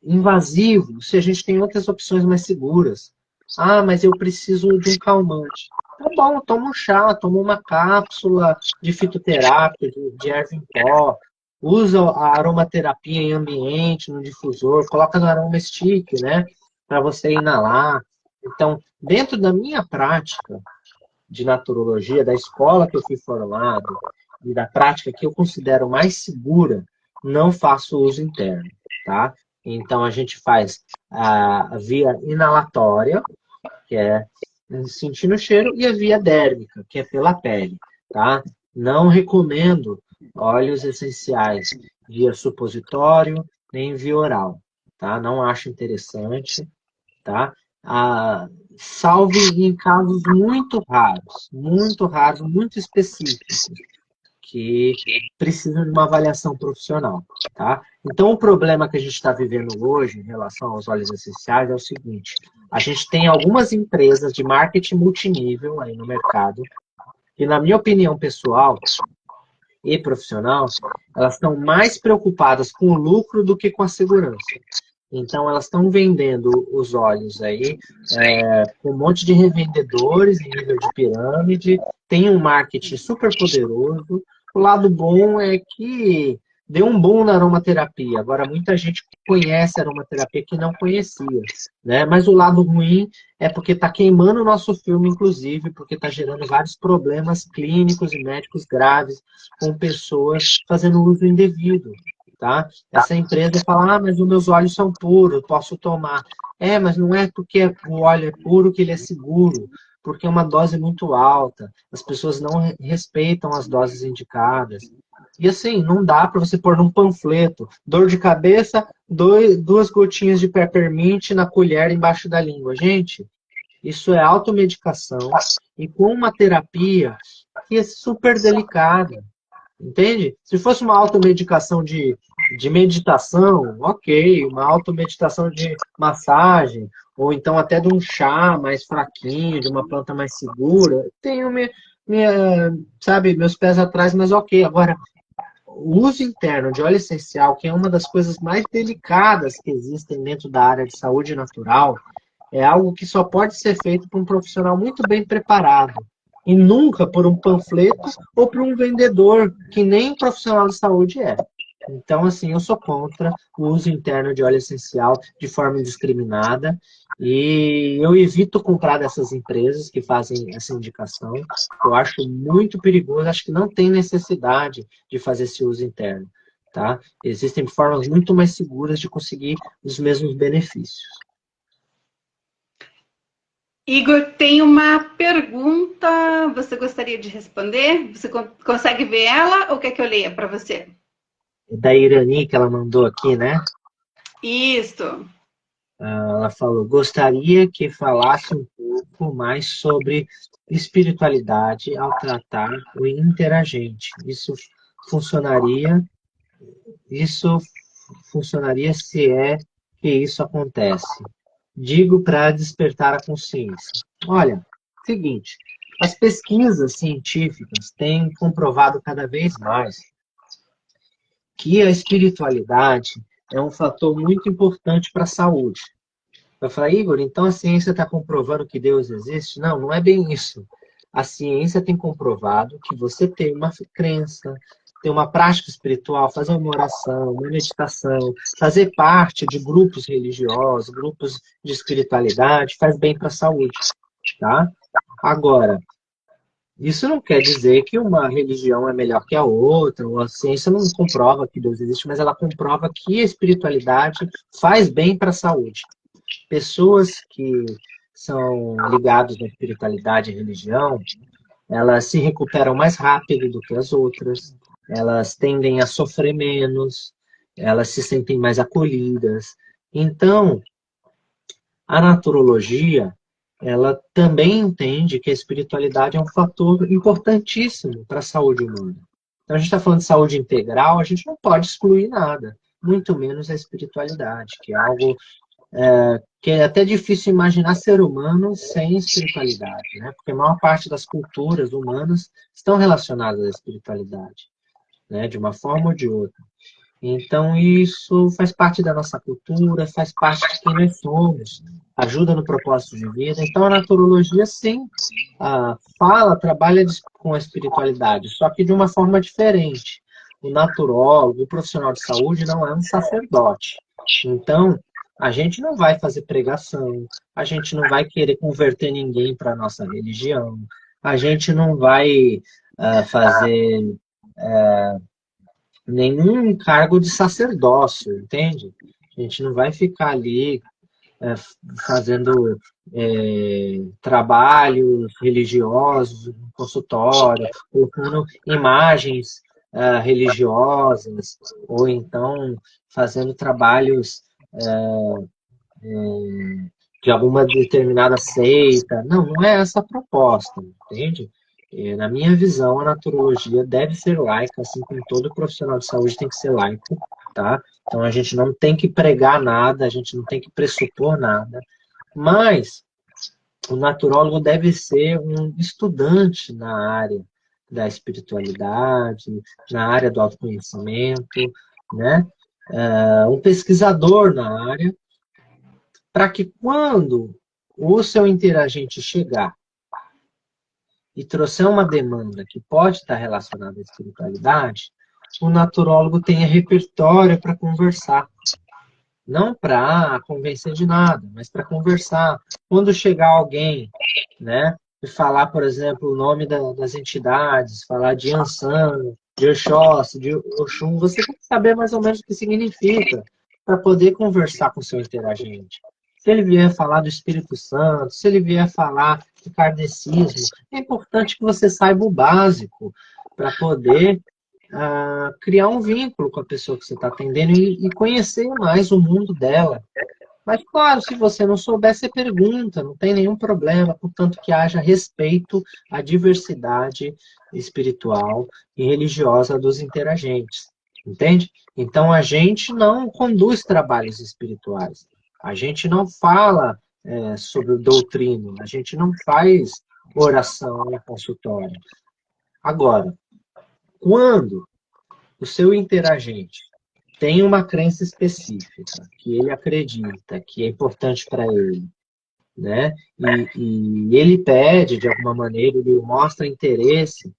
invasivo, se a gente tem outras opções mais seguras. Ah, mas eu preciso de um calmante. Tá bom, toma um chá, toma uma cápsula de fitoterápica, de erva em pó, usa a aromaterapia em ambiente, no difusor, coloca no aroma stick, né, para você inalar. Então, dentro da minha prática de naturologia, da escola que eu fui formado e da prática que eu considero mais segura, não faço uso interno, tá? Então, a gente faz a via inalatória, que é sentindo o cheiro, e a via dérmica, que é pela pele, tá? Não recomendo óleos essenciais via supositório, nem via oral, tá? Não acho interessante, tá? Salvo em casos muito raros, muito específicos, que precisam de uma avaliação profissional, tá? Então, o problema que a gente está vivendo hoje em relação aos óleos essenciais é o seguinte: a gente tem algumas empresas de marketing multinível aí no mercado, e na minha opinião pessoal e profissional, elas estão mais preocupadas com o lucro do que com a segurança. Então, elas estão vendendo os óleos aí com um monte de revendedores em nível de pirâmide, tem um marketing super poderoso. O lado bom é que deu um boom na aromaterapia. Agora, muita gente conhece a aromaterapia que não conhecia, né? Mas o lado ruim é porque está queimando o nosso filme, inclusive, porque está gerando vários problemas clínicos e médicos graves com pessoas fazendo uso indevido. Tá? Essa empresa fala, mas os meus óleos são puros, posso tomar. Mas não é porque o óleo é puro que ele é seguro, porque é uma dose muito alta, as pessoas não respeitam as doses indicadas. E assim, não dá para você pôr num panfleto, dor de cabeça, duas gotinhas de peppermint na colher embaixo da língua. Gente, isso é automedicação e com uma terapia que é super delicada. Entende? Se fosse uma automedicação de meditação, ok. Uma automeditação de massagem, ou então até de um chá mais fraquinho, de uma planta mais segura, tenho sabe, meus pés atrás, mas ok. Agora, o uso interno de óleo essencial, que é uma das coisas mais delicadas que existem dentro da área de saúde natural, é algo que só pode ser feito por um profissional muito bem preparado. E nunca por um panfleto ou por um vendedor, que nem profissional de saúde é. Então, assim, eu sou contra o uso interno de óleo essencial de forma indiscriminada. E eu evito comprar dessas empresas que fazem essa indicação. Eu acho muito perigoso, acho que não tem necessidade de fazer esse uso interno. Tá? Existem formas muito mais seguras de conseguir os mesmos benefícios. Igor, tem uma pergunta. Você gostaria de responder? Você consegue ver ela ou quer que eu leia para você? É da Irani que ela mandou aqui, né? Isso. Ela falou, gostaria que falasse um pouco mais sobre espiritualidade ao tratar o interagente. Funcionaria, isso funcionaria se é que isso acontece. Digo para despertar a consciência. Olha, seguinte, as pesquisas científicas têm comprovado cada vez mais que a espiritualidade é um fator muito importante para a saúde. Eu falei, Igor, então a ciência está comprovando que Deus existe? Não, não é bem isso. A ciência tem comprovado que você tem uma crença, ter uma prática espiritual, fazer uma oração, uma meditação, fazer parte de grupos religiosos, grupos de espiritualidade, faz bem para a saúde, tá? Agora, Isso não quer dizer que uma religião é melhor que a outra, ou a ciência não comprova que Deus existe, mas ela comprova que a espiritualidade faz bem para a saúde. Pessoas que são ligadas à espiritualidade e religião, elas se recuperam mais rápido do que as outras, elas tendem a sofrer menos, elas se sentem mais acolhidas. Então, a naturologia, ela também entende que a espiritualidade é um fator importantíssimo para a saúde humana. Então, a gente está falando de saúde integral, a gente não pode excluir nada, muito menos a espiritualidade, que é algo que é até difícil imaginar ser humano sem espiritualidade, né? Porque a maior parte das culturas humanas estão relacionadas à espiritualidade, né? De uma forma ou de outra. Então, isso faz parte da nossa cultura, faz parte de quem nós somos, ajuda no propósito de vida. Então, a naturologia, sim, trabalha com a espiritualidade, só que de uma forma diferente. O naturólogo, o profissional de saúde, não é um sacerdote. Então, a gente não vai fazer pregação, a gente não vai querer converter ninguém para a nossa religião, a gente não vai fazer nenhum cargo de sacerdócio, entende? A gente não vai ficar ali fazendo trabalhos religiosos no consultório, colocando imagens religiosas, ou então fazendo trabalhos de alguma determinada seita. Não, não é essa a proposta, entende? Na minha visão, a naturologia deve ser laica, assim como todo profissional de saúde tem que ser laico, tá? Então a gente não tem que pregar nada, a gente não tem que pressupor nada, mas o naturólogo deve ser um estudante na área da espiritualidade, na área do autoconhecimento, né? Um pesquisador na área, para que quando o seu interagente chegar e trouxer uma demanda que pode estar relacionada à espiritualidade, o naturólogo tenha repertório para conversar. Não para convencer de nada, mas para conversar. Quando chegar alguém, né, e falar, por exemplo, o nome das entidades, falar de Ansan, de Oxóssi, de Oxum, você tem que saber mais ou menos o que significa para poder conversar com o seu interagente. Se ele vier falar do Espírito Santo, se ele vier falar de kardecismo, é importante que você saiba o básico para poder criar um vínculo com a pessoa que você está atendendo e conhecer mais o mundo dela. Mas, claro, se você não souber, você pergunta, não tem nenhum problema, contanto que haja respeito à diversidade espiritual e religiosa dos interagentes. Entende? Então, a gente não conduz trabalhos espirituais. A gente não fala sobre doutrina, a gente não faz oração em consultório. Agora, quando o seu interagente tem uma crença específica, que ele acredita que é importante para ele, né? E ele pede, de alguma maneira, ele mostra interesse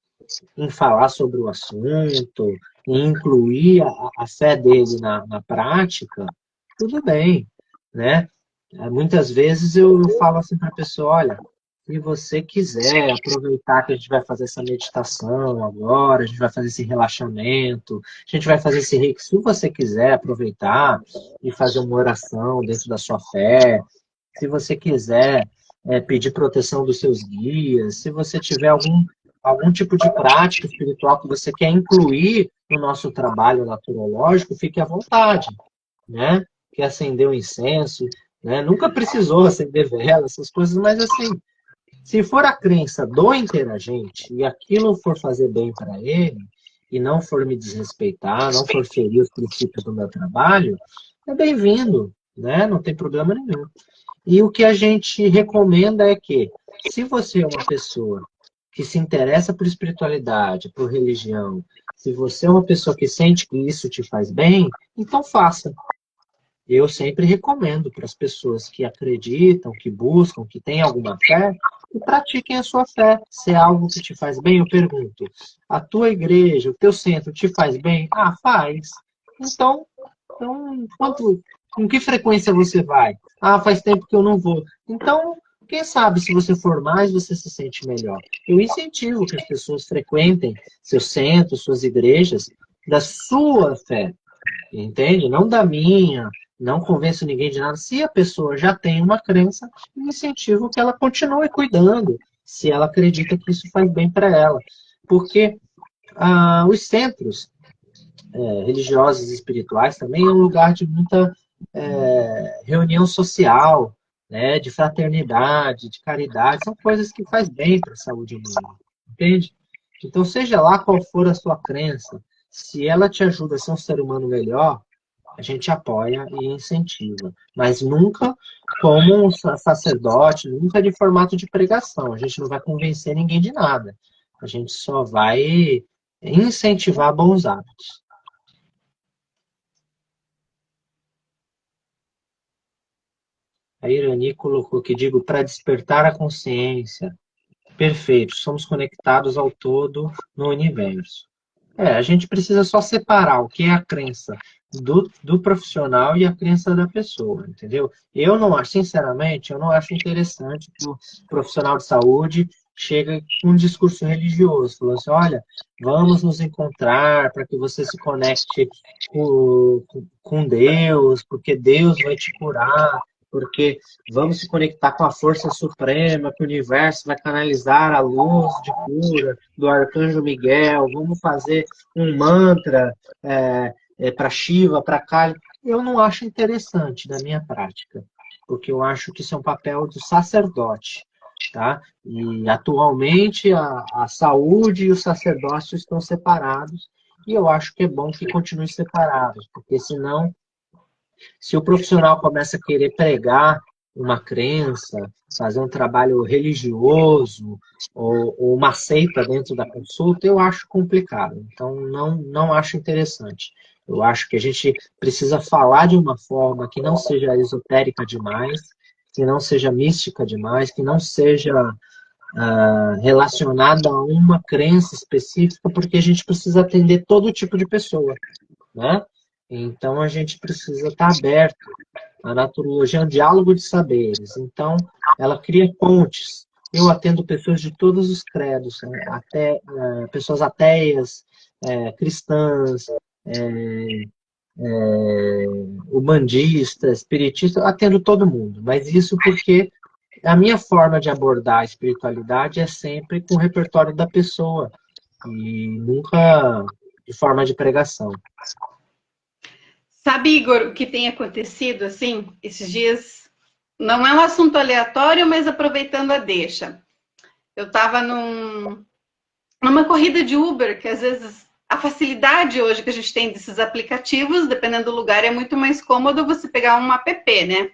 em falar sobre o assunto, em incluir a fé dele na prática, tudo bem, né? Muitas vezes eu falo assim para a pessoa, olha, se você quiser aproveitar que a gente vai fazer essa meditação agora, a gente vai fazer esse relaxamento, a gente vai fazer esse reiki, se você quiser aproveitar e fazer uma oração dentro da sua fé, se você quiser pedir proteção dos seus guias, se você tiver algum tipo de prática espiritual que você quer incluir no nosso trabalho naturológico, fique à vontade, né? Quer acender um incenso, né? Nunca precisou acender vela, essas coisas, mas assim, se for a crença do interagente e aquilo for fazer bem para ele, e não for me desrespeitar, não for ferir os princípios do meu trabalho, é bem-vindo, né? Não tem problema nenhum. E o que a gente recomenda é que, se você é uma pessoa que se interessa por espiritualidade, por religião, se você é uma pessoa que sente que isso te faz bem, então faça. Eu sempre recomendo para as pessoas que acreditam, que buscam, que têm alguma fé, que pratiquem a sua fé. Se é algo que te faz bem, eu pergunto, a tua igreja, o teu centro te faz bem? Ah, faz. Então com que frequência você vai? Ah, faz tempo que eu não vou. Então, Quem sabe, se você for mais, você se sente melhor. Eu incentivo que as pessoas frequentem seus centros, suas igrejas, da sua fé, entende? Não da minha, não convenço ninguém de nada. Se a pessoa já tem uma crença, eu incentivo que ela continue cuidando, se ela acredita que isso faz bem para ela. Porque os centros religiosos e espirituais também é um lugar de muita reunião social, né, de fraternidade, de caridade, são coisas que faz bem para a saúde humana, entende? Então, seja lá qual for a sua crença, se ela te ajuda a ser um ser humano melhor, a gente apoia e incentiva, mas nunca como um sacerdote, nunca de formato de pregação. A gente não vai convencer ninguém de nada. A gente só vai incentivar bons hábitos. A Irani colocou que digo para despertar a consciência. Perfeito, somos conectados ao todo no universo. A gente precisa só separar o que é a crença do profissional e a crença da pessoa, entendeu? Eu não acho, sinceramente, eu não acho interessante que o profissional de saúde chegue com um discurso religioso, falando assim, olha, vamos nos encontrar para que você se conecte com Deus, porque Deus vai te curar, porque vamos se conectar com a força suprema, que o universo vai canalizar a luz de cura do arcanjo Miguel, vamos fazer um mantra para Shiva, para Kali. Eu não acho interessante na minha prática, porque eu acho que isso é um papel do sacerdote. Tá? E atualmente a saúde e o sacerdócio estão separados, e eu acho que é bom que continuem separados, porque senão se o profissional começa a querer pregar uma crença, fazer um trabalho religioso ou uma seita dentro da consulta, eu acho complicado. Então, não acho interessante. Eu acho que a gente precisa falar de uma forma que não seja esotérica demais, que não seja mística demais, que não seja relacionada a uma crença específica, porque a gente precisa atender todo tipo de pessoa, né? Então, a gente precisa estar aberto. A naturologia é um diálogo de saberes. Então, ela cria pontes. Eu atendo pessoas de todos os credos, né? Até pessoas ateias, cristãs, umbandistas, espiritistas, eu atendo todo mundo. Mas isso porque a minha forma de abordar a espiritualidade é sempre com o repertório da pessoa e nunca de forma de pregação. Sabe, Igor, o que tem acontecido, assim, esses dias? Não é um assunto aleatório, mas aproveitando a deixa. Eu estava numa corrida de Uber, que às vezes a facilidade hoje que a gente tem desses aplicativos, dependendo do lugar, é muito mais cômodo você pegar um app, né?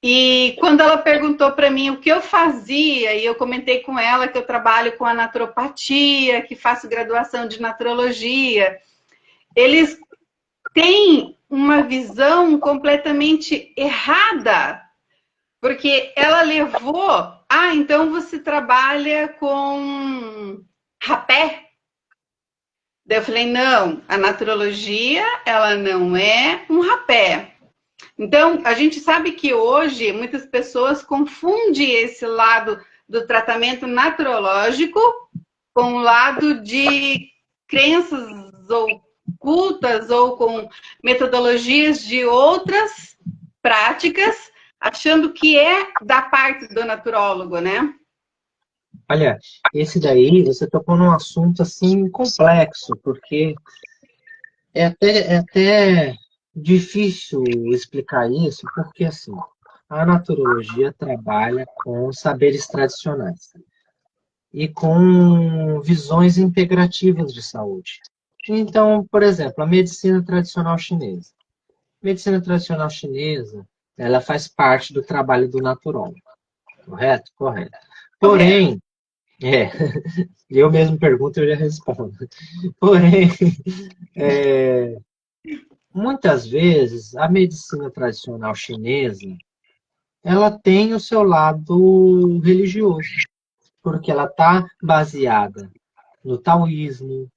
E quando ela perguntou para mim o que eu fazia, e eu comentei com ela que eu trabalho com a naturopatia, que faço graduação de naturologia, eles têm uma visão completamente errada, porque ela levou, então você trabalha com rapé? Daí eu falei, não, a naturologia, ela não é um rapé. Então, a gente sabe que hoje muitas pessoas confundem esse lado do tratamento naturológico com o lado de crenças ocultas ou com metodologias de outras práticas, achando que é da parte do naturólogo, né? Olha, esse daí você tocou num assunto assim complexo, porque é até difícil explicar isso, porque assim, a naturologia trabalha com saberes tradicionais e com visões integrativas de saúde. Então, por exemplo, a medicina tradicional chinesa. A medicina tradicional chinesa, ela faz parte do trabalho do naturólogo, correto? Correto. Correto. Porém, é, eu mesmo pergunto e eu já respondo. Porém, muitas vezes a medicina tradicional chinesa, ela tem o seu lado religioso, porque ela está baseada no taoísmo,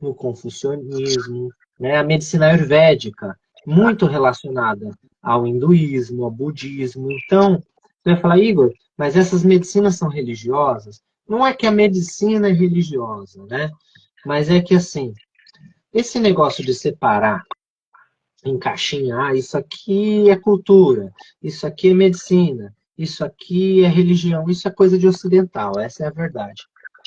no confucionismo, né? A medicina ayurvédica, muito relacionada ao hinduísmo, ao budismo. Então, Você vai falar, Igor, mas essas medicinas são religiosas? Não é que a medicina é religiosa, né? Mas é que, assim, esse negócio de separar em caixinha, isso aqui é cultura, isso aqui é medicina, isso aqui é religião, isso é coisa de ocidental, essa é a verdade.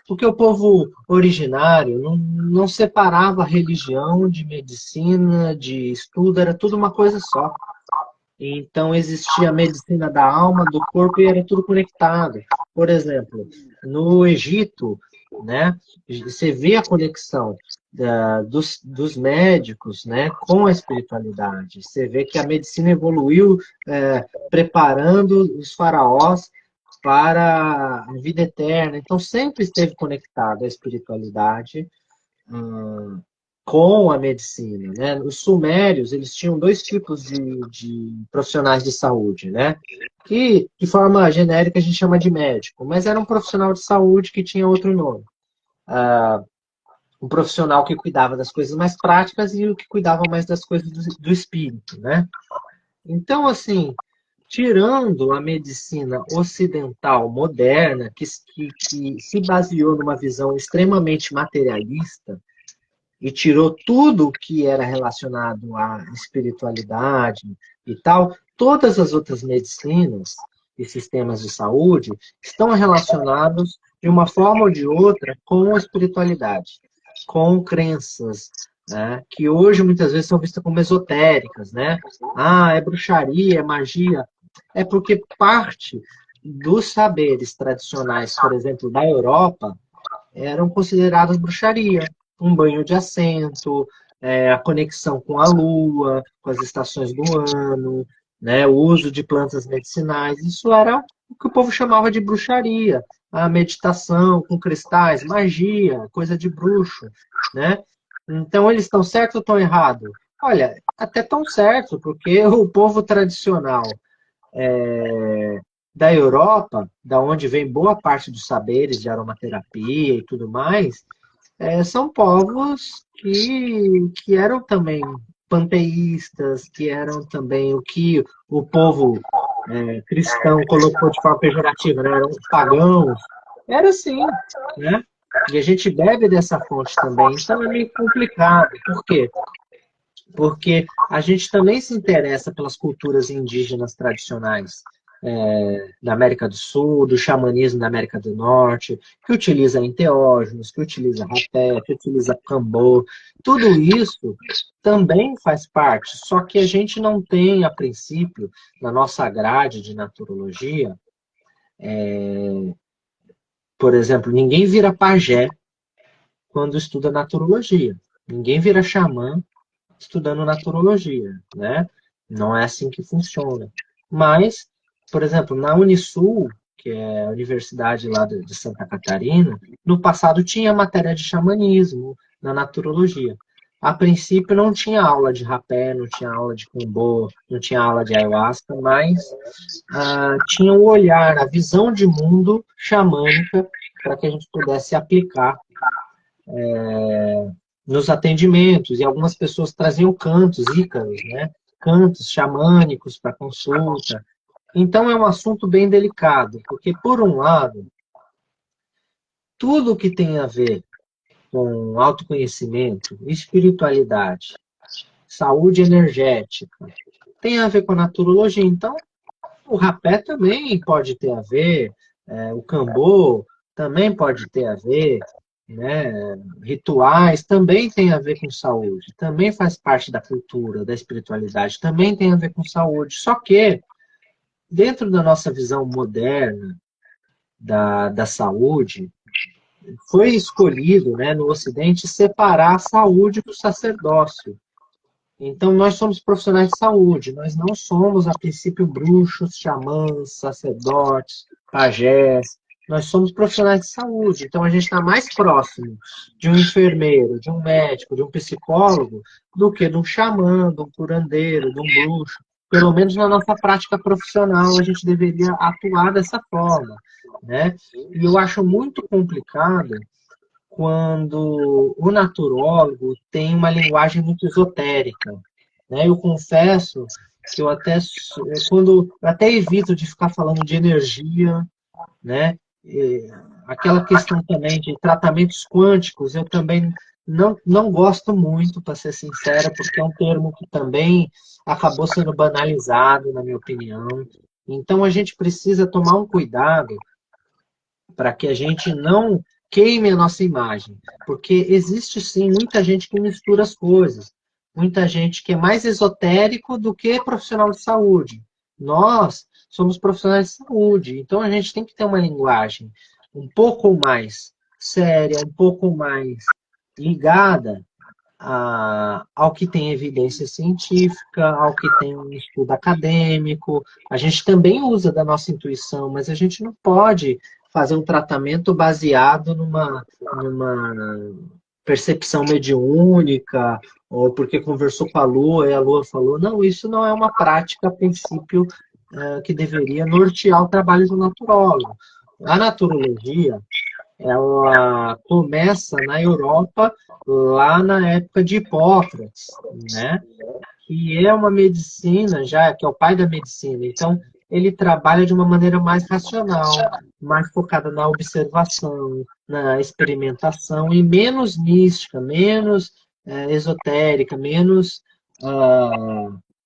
Porque o povo originário não separava religião de medicina, de estudo, era tudo uma coisa só. Então existia a medicina da alma, do corpo e era tudo conectado. Por exemplo, no Egito, né, você vê a conexão dos médicos, né, com a espiritualidade. Você vê que a medicina evoluiu, preparando os faraós para a vida eterna. Então sempre esteve conectado à espiritualidade, com a medicina, né? Os sumérios, eles tinham dois tipos de profissionais de saúde, né? Que, de forma genérica, a gente chama de médico, mas era um profissional de saúde que tinha outro nome. Um profissional que cuidava das coisas mais práticas e o que cuidava mais das coisas do espírito, né? Então, assim, tirando a medicina ocidental moderna, que se baseou numa visão extremamente materialista, e tirou tudo que era relacionado à espiritualidade e tal, todas as outras medicinas e sistemas de saúde estão relacionados de uma forma ou de outra com a espiritualidade, com crenças, né, que hoje muitas vezes são vistas como esotéricas, né? Ah, é bruxaria, é magia. É porque parte dos saberes tradicionais, por exemplo, da Europa, eram consideradas bruxaria. Um banho de assento, a conexão com a lua, com as estações do ano, né, o uso de plantas medicinais. Isso era o que o povo chamava de bruxaria. A meditação com cristais, magia, coisa de bruxo, né? Então, eles estão certos ou estão errados? Olha, até tão certo, porque o povo tradicional da Europa, da onde vem boa parte dos saberes de aromaterapia e tudo mais, são povos que eram também panteístas, que eram também o que o povo cristão colocou de forma pejorativa, né? Eram pagãos. Era assim, né? E a gente bebe dessa fonte também, então é meio complicado. Por quê? Porque a gente também se interessa pelas culturas indígenas tradicionais da América do Sul, do xamanismo da América do Norte, que utiliza enteógenos, que utiliza rapé, que utiliza cambô. Tudo isso também faz parte, só que a gente não tem, a princípio, na nossa grade de naturologia, por exemplo, ninguém vira pajé quando estuda naturologia. Ninguém vira xamã estudando naturologia, né? Não é assim que funciona. Mas, por exemplo, na Unisul, que é a universidade lá de Santa Catarina, no passado tinha matéria de xamanismo na naturologia. A princípio não tinha aula de rapé, não tinha aula de cumbô, não tinha aula de ayahuasca, mas tinha o olhar, a visão de mundo xamânica para que a gente pudesse aplicar nos atendimentos, e algumas pessoas traziam cantos, ícaros, né? Cantos xamânicos para consulta. Então é um assunto bem delicado, porque, por um lado, tudo que tem a ver com autoconhecimento, espiritualidade, saúde energética, tem a ver com a naturologia. Então, o rapé também pode ter a ver, o cambô também pode ter a ver, né? Rituais também tem a ver com saúde, também faz parte da cultura, da espiritualidade, também tem a ver com saúde. Só que, dentro da nossa visão moderna da saúde, foi escolhido, né, no Ocidente, separar a saúde do sacerdócio. Então, nós somos profissionais de saúde, nós não somos, a princípio, bruxos, xamãs, sacerdotes, pajés. Nós somos profissionais de saúde, então a gente está mais próximo de um enfermeiro, de um médico, de um psicólogo, do que de um xamã, de um curandeiro, de um bruxo. Pelo menos na nossa prática profissional, a gente deveria atuar dessa forma, né? E eu acho muito complicado quando o naturólogo tem uma linguagem muito esotérica, né? Eu confesso que eu até, quando, eu até evito de ficar falando de energia, né? Aquela questão também de tratamentos quânticos, eu também não gosto muito, para ser sincera, porque é um termo que também acabou sendo banalizado, na minha opinião. Então, a gente precisa tomar um cuidado para que a gente não queime a nossa imagem, porque existe sim muita gente que mistura as coisas, muita gente que é mais esotérico do que profissional de saúde. Nós somos profissionais de saúde, então a gente tem que ter uma linguagem um pouco mais séria, um pouco mais ligada ao que tem evidência científica, ao que tem um estudo acadêmico. A gente também usa da nossa intuição, mas a gente não pode fazer um tratamento baseado numa percepção mediúnica, ou porque conversou com a Lua e a Lua falou. Não, isso não é uma prática, a princípio, que deveria nortear o trabalho do naturólogo. A naturologia, ela começa na Europa, lá na época de Hipócrates, né? Que é uma medicina, já que é o pai da medicina. Então, ele trabalha de uma maneira mais racional, mais focada na observação, na experimentação e menos mística, menos esotérica, menos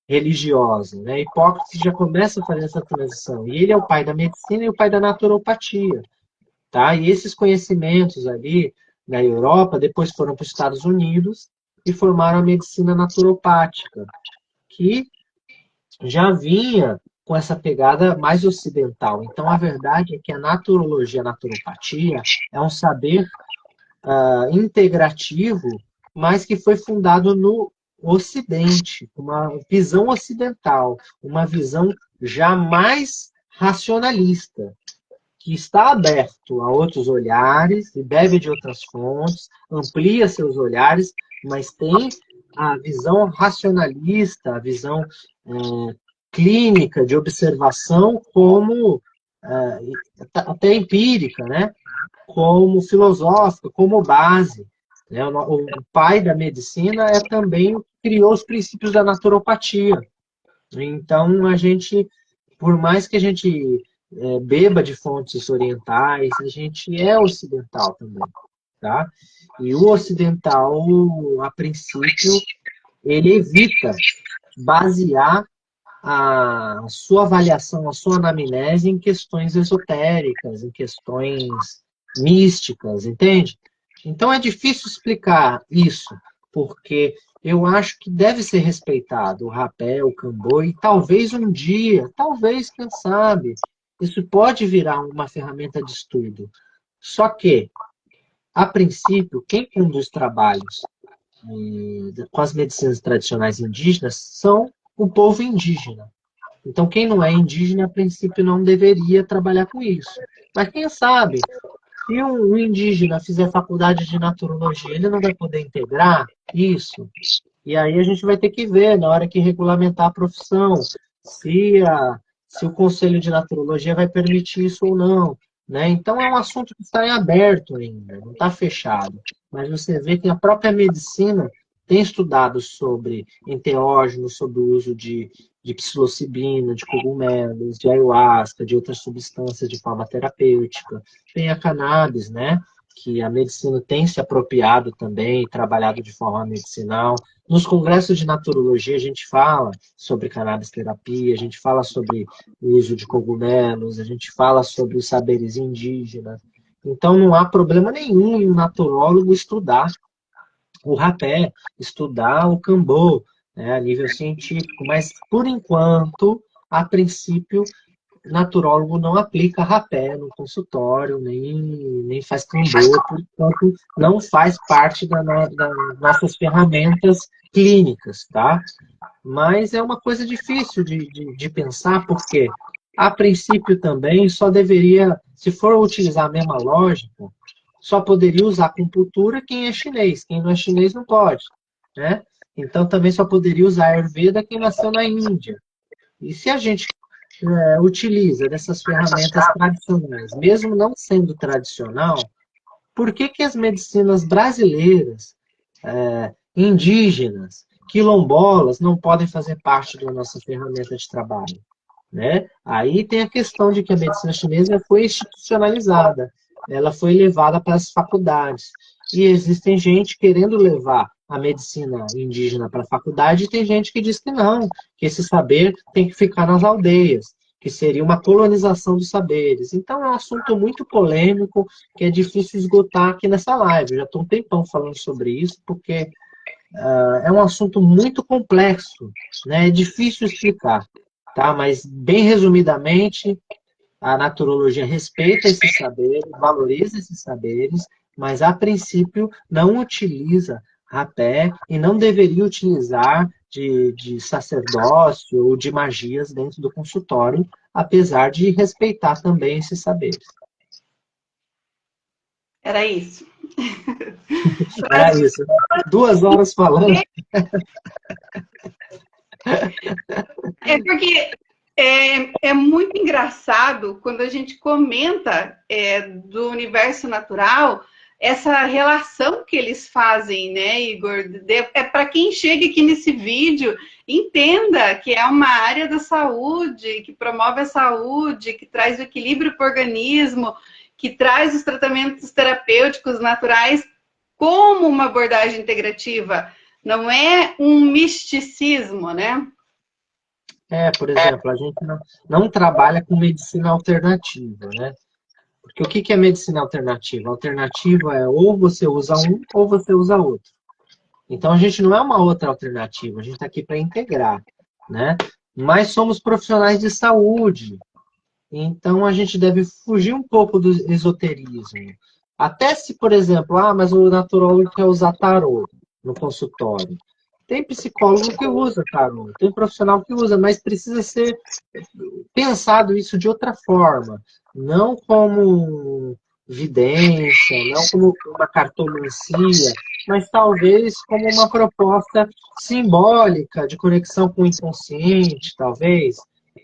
religiosa, né? Hipócrates já começa a fazer essa transição. E ele é o pai da medicina e o pai da naturopatia. Tá? E esses conhecimentos ali na Europa depois foram para os Estados Unidos e formaram a medicina naturopática, que já vinha com essa pegada mais ocidental. Então, a verdade é que a naturologia, a naturopatia, é um saber integrativo, mas que foi fundado no Ocidente, uma visão ocidental, uma visão jamais racionalista, que está aberto a outros olhares e bebe de outras fontes, amplia seus olhares, mas tem a visão racionalista, a visão clínica de observação como até empírica, né? Como filosófica, como base. Né? O pai da medicina é também criou os princípios da naturopatia. Então, a gente, por mais que a gente beba de fontes orientais, a gente é ocidental também, tá? E o ocidental, a princípio, ele evita basear a sua avaliação, a sua anamnese em questões esotéricas, em questões místicas, entende? Então é difícil explicar isso, porque eu acho que deve ser respeitado o rapé, o cambô, e talvez um dia, talvez, quem sabe, isso pode virar uma ferramenta de estudo. Só que, a princípio, quem conduz trabalhos com as medicinas tradicionais indígenas são o povo indígena. Então, quem não é indígena, a princípio, não deveria trabalhar com isso. Mas quem sabe, se um indígena fizer faculdade de naturologia, ele não vai poder integrar isso? E aí a gente vai ter que ver, na hora que regulamentar a profissão, se o Conselho de Naturologia vai permitir isso ou não. Né? Então é um assunto que está em aberto ainda, não está fechado. Mas você vê que a própria medicina tem estudado sobre enteógenos, sobre o uso de psilocibina, de cogumelos, de ayahuasca, de outras substâncias de forma terapêutica. Tem a cannabis, né? Que a medicina tem se apropriado também, trabalhado de forma medicinal. Nos congressos de naturologia, a gente fala sobre cannabis terapia, a gente fala sobre o uso de cogumelos, a gente fala sobre os saberes indígenas. Então, não há problema nenhum em um naturólogo estudar o rapé, estudar o cambô, né, a nível científico. Mas, por enquanto, a princípio, naturólogo não aplica rapé no consultório, nem faz cambô, portanto, não faz parte das nossas ferramentas clínicas, tá? Mas é uma coisa difícil de pensar, porque, a princípio também, só deveria, se for utilizar a mesma lógica, só poderia usar acupuntura quem é chinês, quem não é chinês não pode, né? Então também só poderia usar Ayurveda quem nasceu na Índia. E se a gente utiliza dessas ferramentas tradicionais, mesmo não sendo tradicional, por que as medicinas brasileiras, indígenas, quilombolas não podem fazer parte da nossa ferramenta de trabalho, né? Aí tem a questão de que a medicina chinesa foi institucionalizada, ela foi levada para as faculdades. E existem gente querendo levar a medicina indígena para a faculdade, e tem gente que diz que não, que esse saber tem que ficar nas aldeias, que seria uma colonização dos saberes. Então é um assunto muito polêmico, que é difícil esgotar aqui nessa live. Eu já estou um tempão falando sobre isso, porque é um assunto muito complexo, né? É difícil explicar, tá? Mas, bem resumidamente, a naturologia respeita esses saberes, valoriza esses saberes, mas, a princípio, não utiliza rapé e não deveria utilizar de sacerdócio ou de magias dentro do consultório, apesar de respeitar também esses saberes. Era isso. Era isso. 2 horas falando. É porque é muito engraçado quando a gente comenta do universo natural, essa relação que eles fazem, né, Igor? É para quem chega aqui nesse vídeo, entenda que é uma área da saúde, que promove a saúde, que traz o equilíbrio para o organismo, que traz os tratamentos terapêuticos naturais como uma abordagem integrativa. Não é um misticismo, né? Por exemplo, a gente não trabalha com medicina alternativa, né? Porque o que é medicina alternativa? Alternativa é ou você usa um ou você usa outro. Então a gente não é uma outra alternativa, a gente está aqui para integrar, né? Mas somos profissionais de saúde, então a gente deve fugir um pouco do esoterismo. Até se, por exemplo, mas o naturólogo quer usar tarô no consultório. Tem psicólogo que usa tarô, tem profissional que usa, mas precisa ser pensado isso de outra forma, não como vidência, não como uma cartomancia, mas talvez como uma proposta simbólica de conexão com o inconsciente, talvez,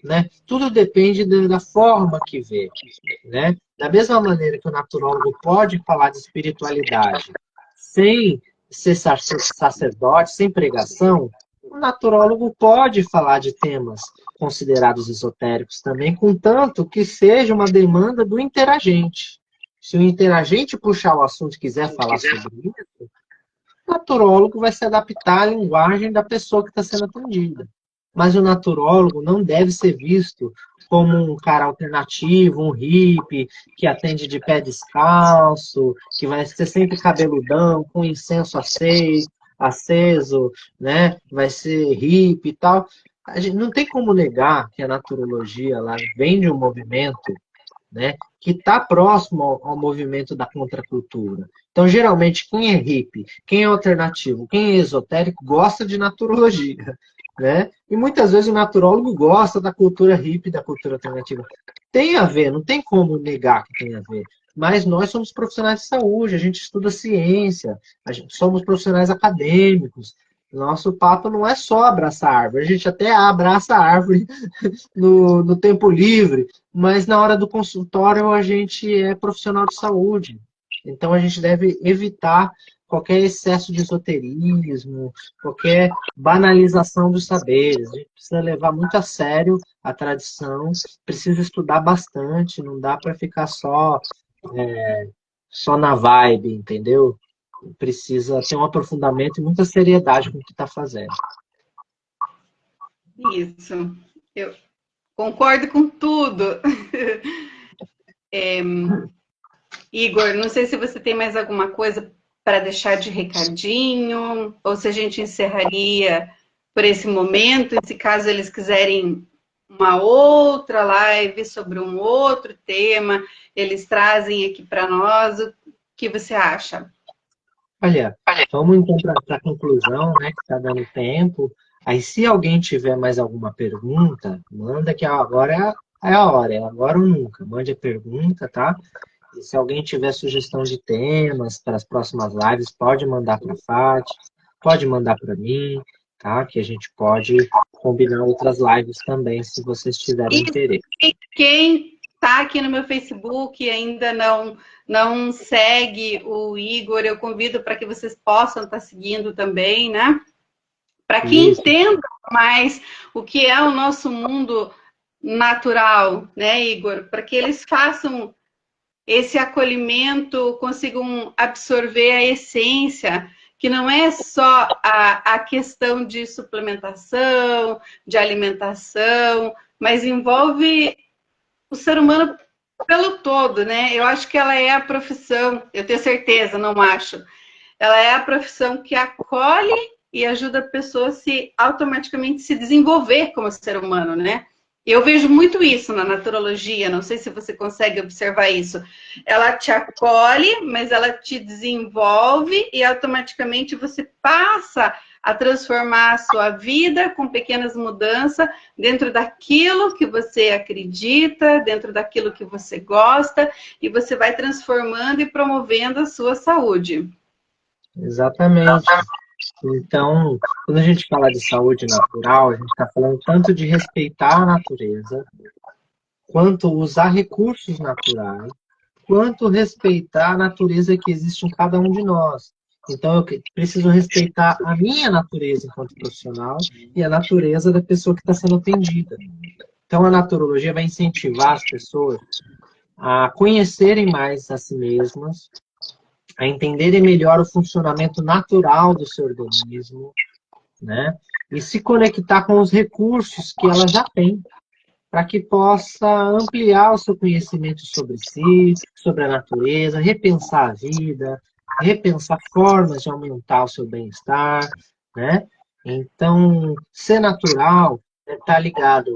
né? Tudo depende da forma que vê, né? Da mesma maneira que o naturólogo pode falar de espiritualidade sem ser sacerdote, sem pregação, o naturólogo pode falar de temas considerados esotéricos também, contanto que seja uma demanda do interagente. Se o interagente puxar o assunto e quiser falar sobre isso, o naturólogo vai se adaptar à linguagem da pessoa que está sendo atendida. Mas o naturólogo não deve ser visto como um cara alternativo, um hippie, que atende de pé descalço, que vai ser sempre cabeludão, com incenso aceso, né? Vai ser hippie e tal. A gente não tem como negar que a naturologia lá vem de um movimento, né, que está próximo ao movimento da contracultura. Então, geralmente, quem é hippie, quem é alternativo, quem é esotérico, gosta de naturologia, né? E muitas vezes o naturólogo gosta da cultura hippie, da cultura alternativa. Tem a ver, não tem como negar que tem a ver. Mas nós somos profissionais de saúde, a gente estuda ciência, somos profissionais acadêmicos. Nosso papo não é só abraçar a árvore, a gente até abraça a árvore no tempo livre, mas na hora do consultório a gente é profissional de saúde. Então a gente deve evitar qualquer excesso de esoterismo, qualquer banalização dos saberes. A gente precisa levar muito a sério a tradição, precisa estudar bastante, não dá para ficar só na vibe, entendeu? Precisa ter um aprofundamento e muita seriedade com o que está fazendo. Isso. Eu concordo com tudo. Igor, não sei se você tem mais alguma coisa para deixar de recadinho, ou se a gente encerraria por esse momento, e se caso eles quiserem uma outra live sobre um outro tema, eles trazem aqui para nós. O que você acha? Olha, vamos então para a conclusão, né, que está dando tempo. Aí, se alguém tiver mais alguma pergunta, manda que agora é a hora, é agora ou nunca. Mande a pergunta, tá? E se alguém tiver sugestão de temas para as próximas lives, pode mandar para a Fati, pode mandar para mim, tá? Que a gente pode combinar outras lives também, se vocês tiverem interesse. E quem está aqui no meu Facebook e ainda não segue o Igor, eu convido para que vocês possam estar seguindo também, né? para que Isso, entendam mais o que é o nosso mundo natural, né, Igor? Para que eles façam esse acolhimento, consigam absorver a essência, que não é só a questão de suplementação, de alimentação, mas envolve o ser humano pelo todo, né? Eu acho que ela é a profissão, eu tenho certeza, não acho. Ela é a profissão que acolhe e ajuda a pessoa a se automaticamente se desenvolver como ser humano, né? Eu vejo muito isso na naturologia, não sei se você consegue observar isso. Ela te acolhe, mas ela te desenvolve e automaticamente você passa a transformar a sua vida com pequenas mudanças dentro daquilo que você acredita, dentro daquilo que você gosta, e você vai transformando e promovendo a sua saúde. exatamente. Então, quando a gente fala de saúde natural, a gente está falando tanto de respeitar a natureza, quanto usar recursos naturais, quanto respeitar a natureza que existe em cada um de nós. Então, eu preciso respeitar a minha natureza enquanto profissional e a natureza da pessoa que está sendo atendida. Então, a naturologia vai incentivar as pessoas a conhecerem mais a si mesmas, a entenderem melhor o funcionamento natural do seu organismo, né? E se conectar com os recursos que ela já tem, para que possa ampliar o seu conhecimento sobre si, sobre a natureza, repensar a vida, repensar formas de aumentar o seu bem-estar, né? Então, ser natural é estar ligado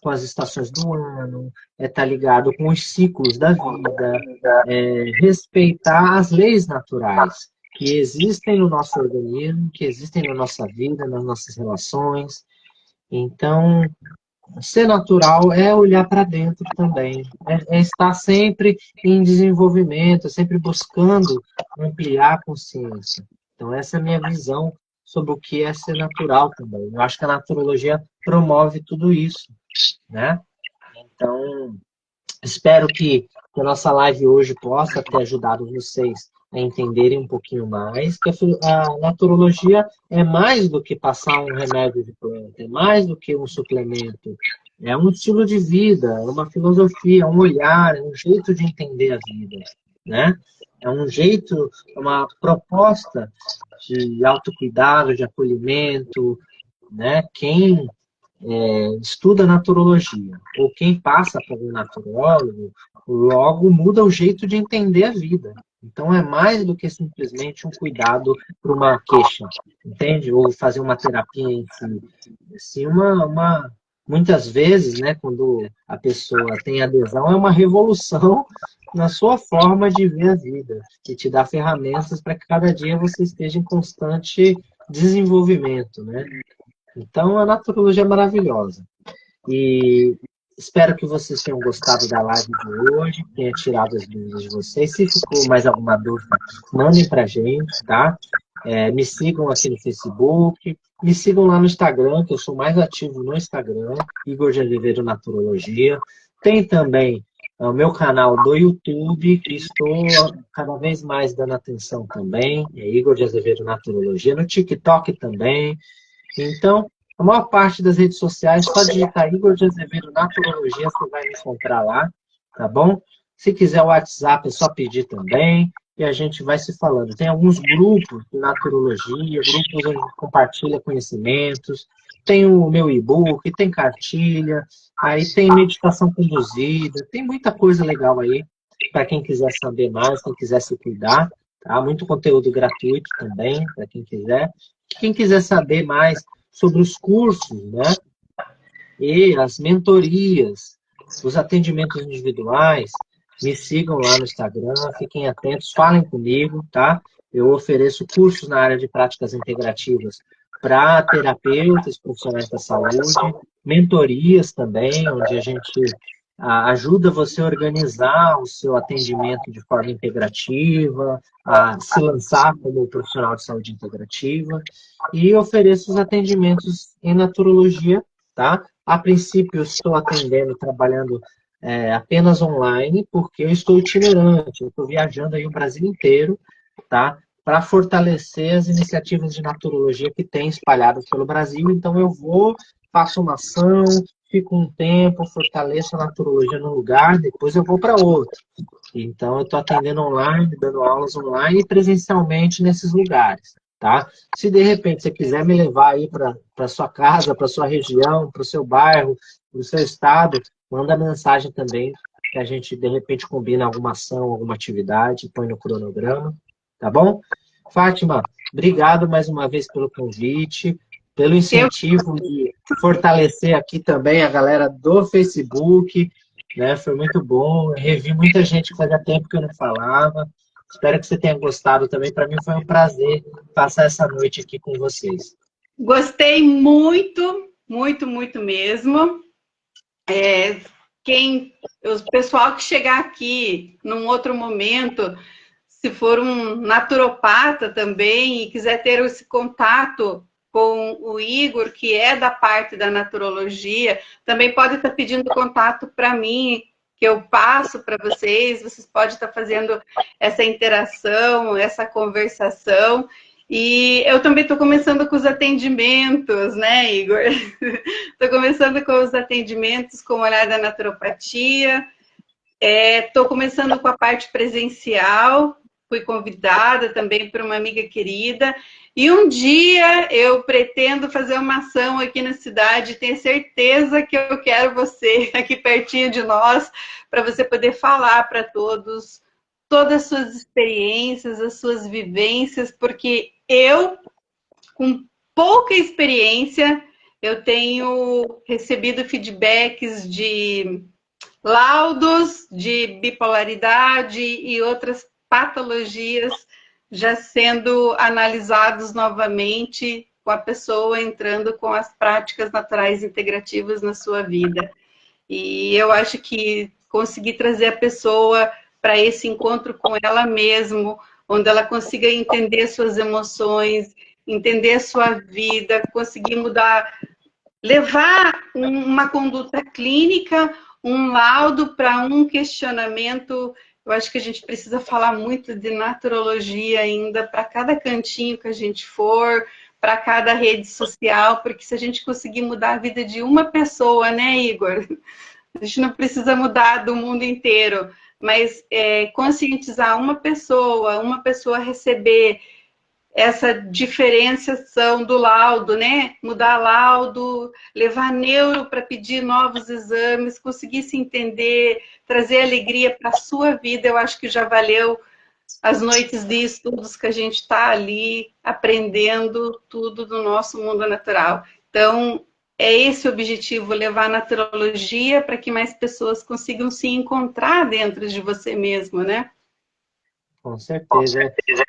com as estações do ano, é estar ligado com os ciclos da vida, é respeitar as leis naturais que existem no nosso organismo, que existem na nossa vida, nas nossas relações. Então, ser natural é olhar para dentro também, é estar sempre em desenvolvimento, sempre buscando ampliar a consciência. Então, essa é a minha visão sobre o que é ser natural também. Eu acho que a naturologia promove tudo isso, né? Então, espero que a nossa live hoje possa ter ajudado vocês a entenderem um pouquinho mais que a naturologia é mais do que passar um remédio de planta, é mais do que um suplemento, é um estilo de vida, é uma filosofia, é um olhar, é um jeito de entender a vida, né? É um jeito, uma proposta de autocuidado, de acolhimento, né? Quem estuda naturologia, ou quem passa por um naturólogo, logo muda o jeito de entender a vida. Então é mais do que simplesmente um cuidado para uma queixa, entende? Ou fazer uma terapia em si. Assim, muitas vezes, né, quando a pessoa tem adesão, é uma revolução na sua forma de ver a vida, que te dá ferramentas para que cada dia você esteja em constante desenvolvimento, né? Então, a naturologia é maravilhosa. E espero que vocês tenham gostado da live de hoje, tenha tirado as dúvidas de vocês. Se ficou mais alguma dúvida, mandem para a gente, tá? Me sigam aqui no Facebook, me sigam lá no Instagram, que eu sou mais ativo no Instagram, Igor de Oliveira Naturologia. Tem também o meu canal do YouTube, que estou cada vez mais dando atenção também, é Igor de Azevedo Naturologia, no TikTok também. Então, a maior parte das redes sociais, só digitar Igor de Azevedo Naturologia, você vai me encontrar lá, tá bom? Se quiser o WhatsApp, é só pedir também, e a gente vai se falando. Tem alguns grupos de naturologia, grupos onde compartilha conhecimentos, tem o meu e-book, tem cartilha, aí tem meditação conduzida, tem muita coisa legal aí, para quem quiser saber mais, quem quiser se cuidar, tá? Muito conteúdo gratuito também, para quem quiser. Quem quiser saber mais sobre os cursos, né? E as mentorias, os atendimentos individuais, me sigam lá no Instagram, fiquem atentos, falem comigo, tá? Eu ofereço cursos na área de práticas integrativas para terapeutas, profissionais da saúde, mentorias também, onde a gente ajuda você a organizar o seu atendimento de forma integrativa, a se lançar como profissional de saúde integrativa, e ofereço os atendimentos em naturologia, tá? A princípio, eu estou atendendo, trabalhando apenas online, porque eu estou itinerante, eu estou viajando aí o Brasil inteiro, tá? para fortalecer as iniciativas de naturologia que tem espalhadas pelo Brasil. Então eu vou, faço uma ação, fico um tempo, fortaleço a naturologia num lugar, depois eu vou para outro. Então eu estou atendendo online, dando aulas online e presencialmente nesses lugares. Tá? Se de repente você quiser me levar aí para sua casa, para sua região, para o seu bairro, para o seu estado, manda mensagem também, que a gente de repente combina alguma ação, alguma atividade, põe no cronograma, tá bom? Fátima, obrigado mais uma vez pelo convite, pelo Eu incentivo de fortalecer aqui também a galera do Facebook, né? Foi muito bom, eu revi muita gente que fazia tempo que eu não falava. Espero que você tenha gostado também. Para mim foi um prazer passar essa noite aqui com vocês. gostei muito, muito, muito mesmo. O pessoal que chegar aqui num outro momento, se for um naturopata também e quiser ter esse contato com o Igor, que é da parte da naturologia, também pode estar pedindo contato para mim, que eu passo para vocês. Vocês podem estar fazendo essa interação, essa conversação. E eu também estou começando com os atendimentos, né, Igor? Estou começando com os atendimentos com o olhar da naturopatia. Estou começando com a parte presencial. Fui convidada também por uma amiga querida. E um dia eu pretendo fazer uma ação aqui na cidade. Tenho certeza que eu quero você aqui pertinho de nós, para você poder falar para todos todas as suas experiências, as suas vivências, porque eu, com pouca experiência, eu tenho recebido feedbacks de laudos de bipolaridade e outras patologias já sendo analisados novamente com a pessoa entrando com as práticas naturais integrativas na sua vida. E eu acho que conseguir trazer a pessoa para esse encontro com ela mesma, onde ela consiga entender suas emoções, entender a sua vida, conseguir mudar, levar uma conduta clínica, um laudo para um questionamento. Eu acho que a gente precisa falar muito de naturologia ainda para cada cantinho que a gente for, para cada rede social, porque se a gente conseguir mudar a vida de uma pessoa, né, Igor? A gente não precisa mudar do mundo inteiro, mas conscientizar uma pessoa receber essa diferenciação do laudo, né? Mudar laudo, levar neuro para pedir novos exames, conseguir se entender, trazer alegria para a sua vida, eu acho que já valeu as noites de estudos que a gente está ali aprendendo tudo do nosso mundo natural. Então, é esse o objetivo, levar a naturologia para que mais pessoas consigam se encontrar dentro de você mesmo, né? Com certeza.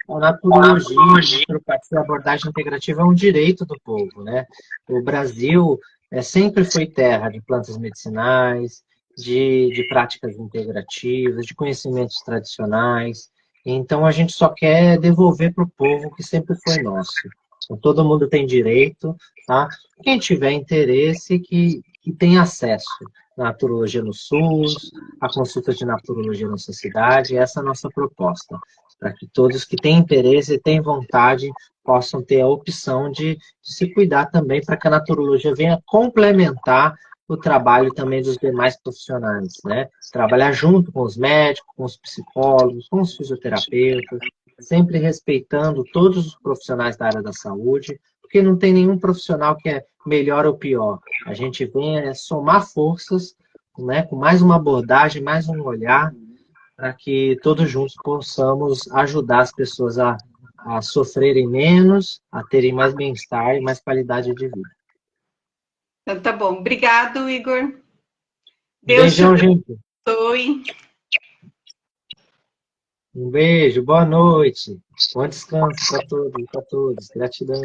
A naturologia, a naturopatia, a abordagem integrativa é um direito do povo, né? O Brasil sempre foi terra de plantas medicinais, de práticas integrativas, de conhecimentos tradicionais. Então, a gente só quer devolver para o povo o que sempre foi nosso. Então, todo mundo tem direito, tá? Quem tiver interesse, que tem acesso à naturologia no SUS, a consulta de naturologia na sua cidade, essa é a nossa proposta, para que todos que têm interesse e têm vontade possam ter a opção de se cuidar também, para que a naturologia venha complementar o trabalho também dos demais profissionais, né? Trabalhar junto com os médicos, com os psicólogos, com os fisioterapeutas, sempre respeitando todos os profissionais da área da saúde, porque não tem nenhum profissional que é melhor ou pior. A gente vem somar forças, né, com mais uma abordagem, mais um olhar, para que todos juntos possamos ajudar as pessoas a sofrerem menos, a terem mais bem-estar e mais qualidade de vida. Então tá bom. Obrigado, Igor. Deus te Beijão, gente. abençoe. Um beijo, boa noite. Bom descanso para todos, para todos. Gratidão.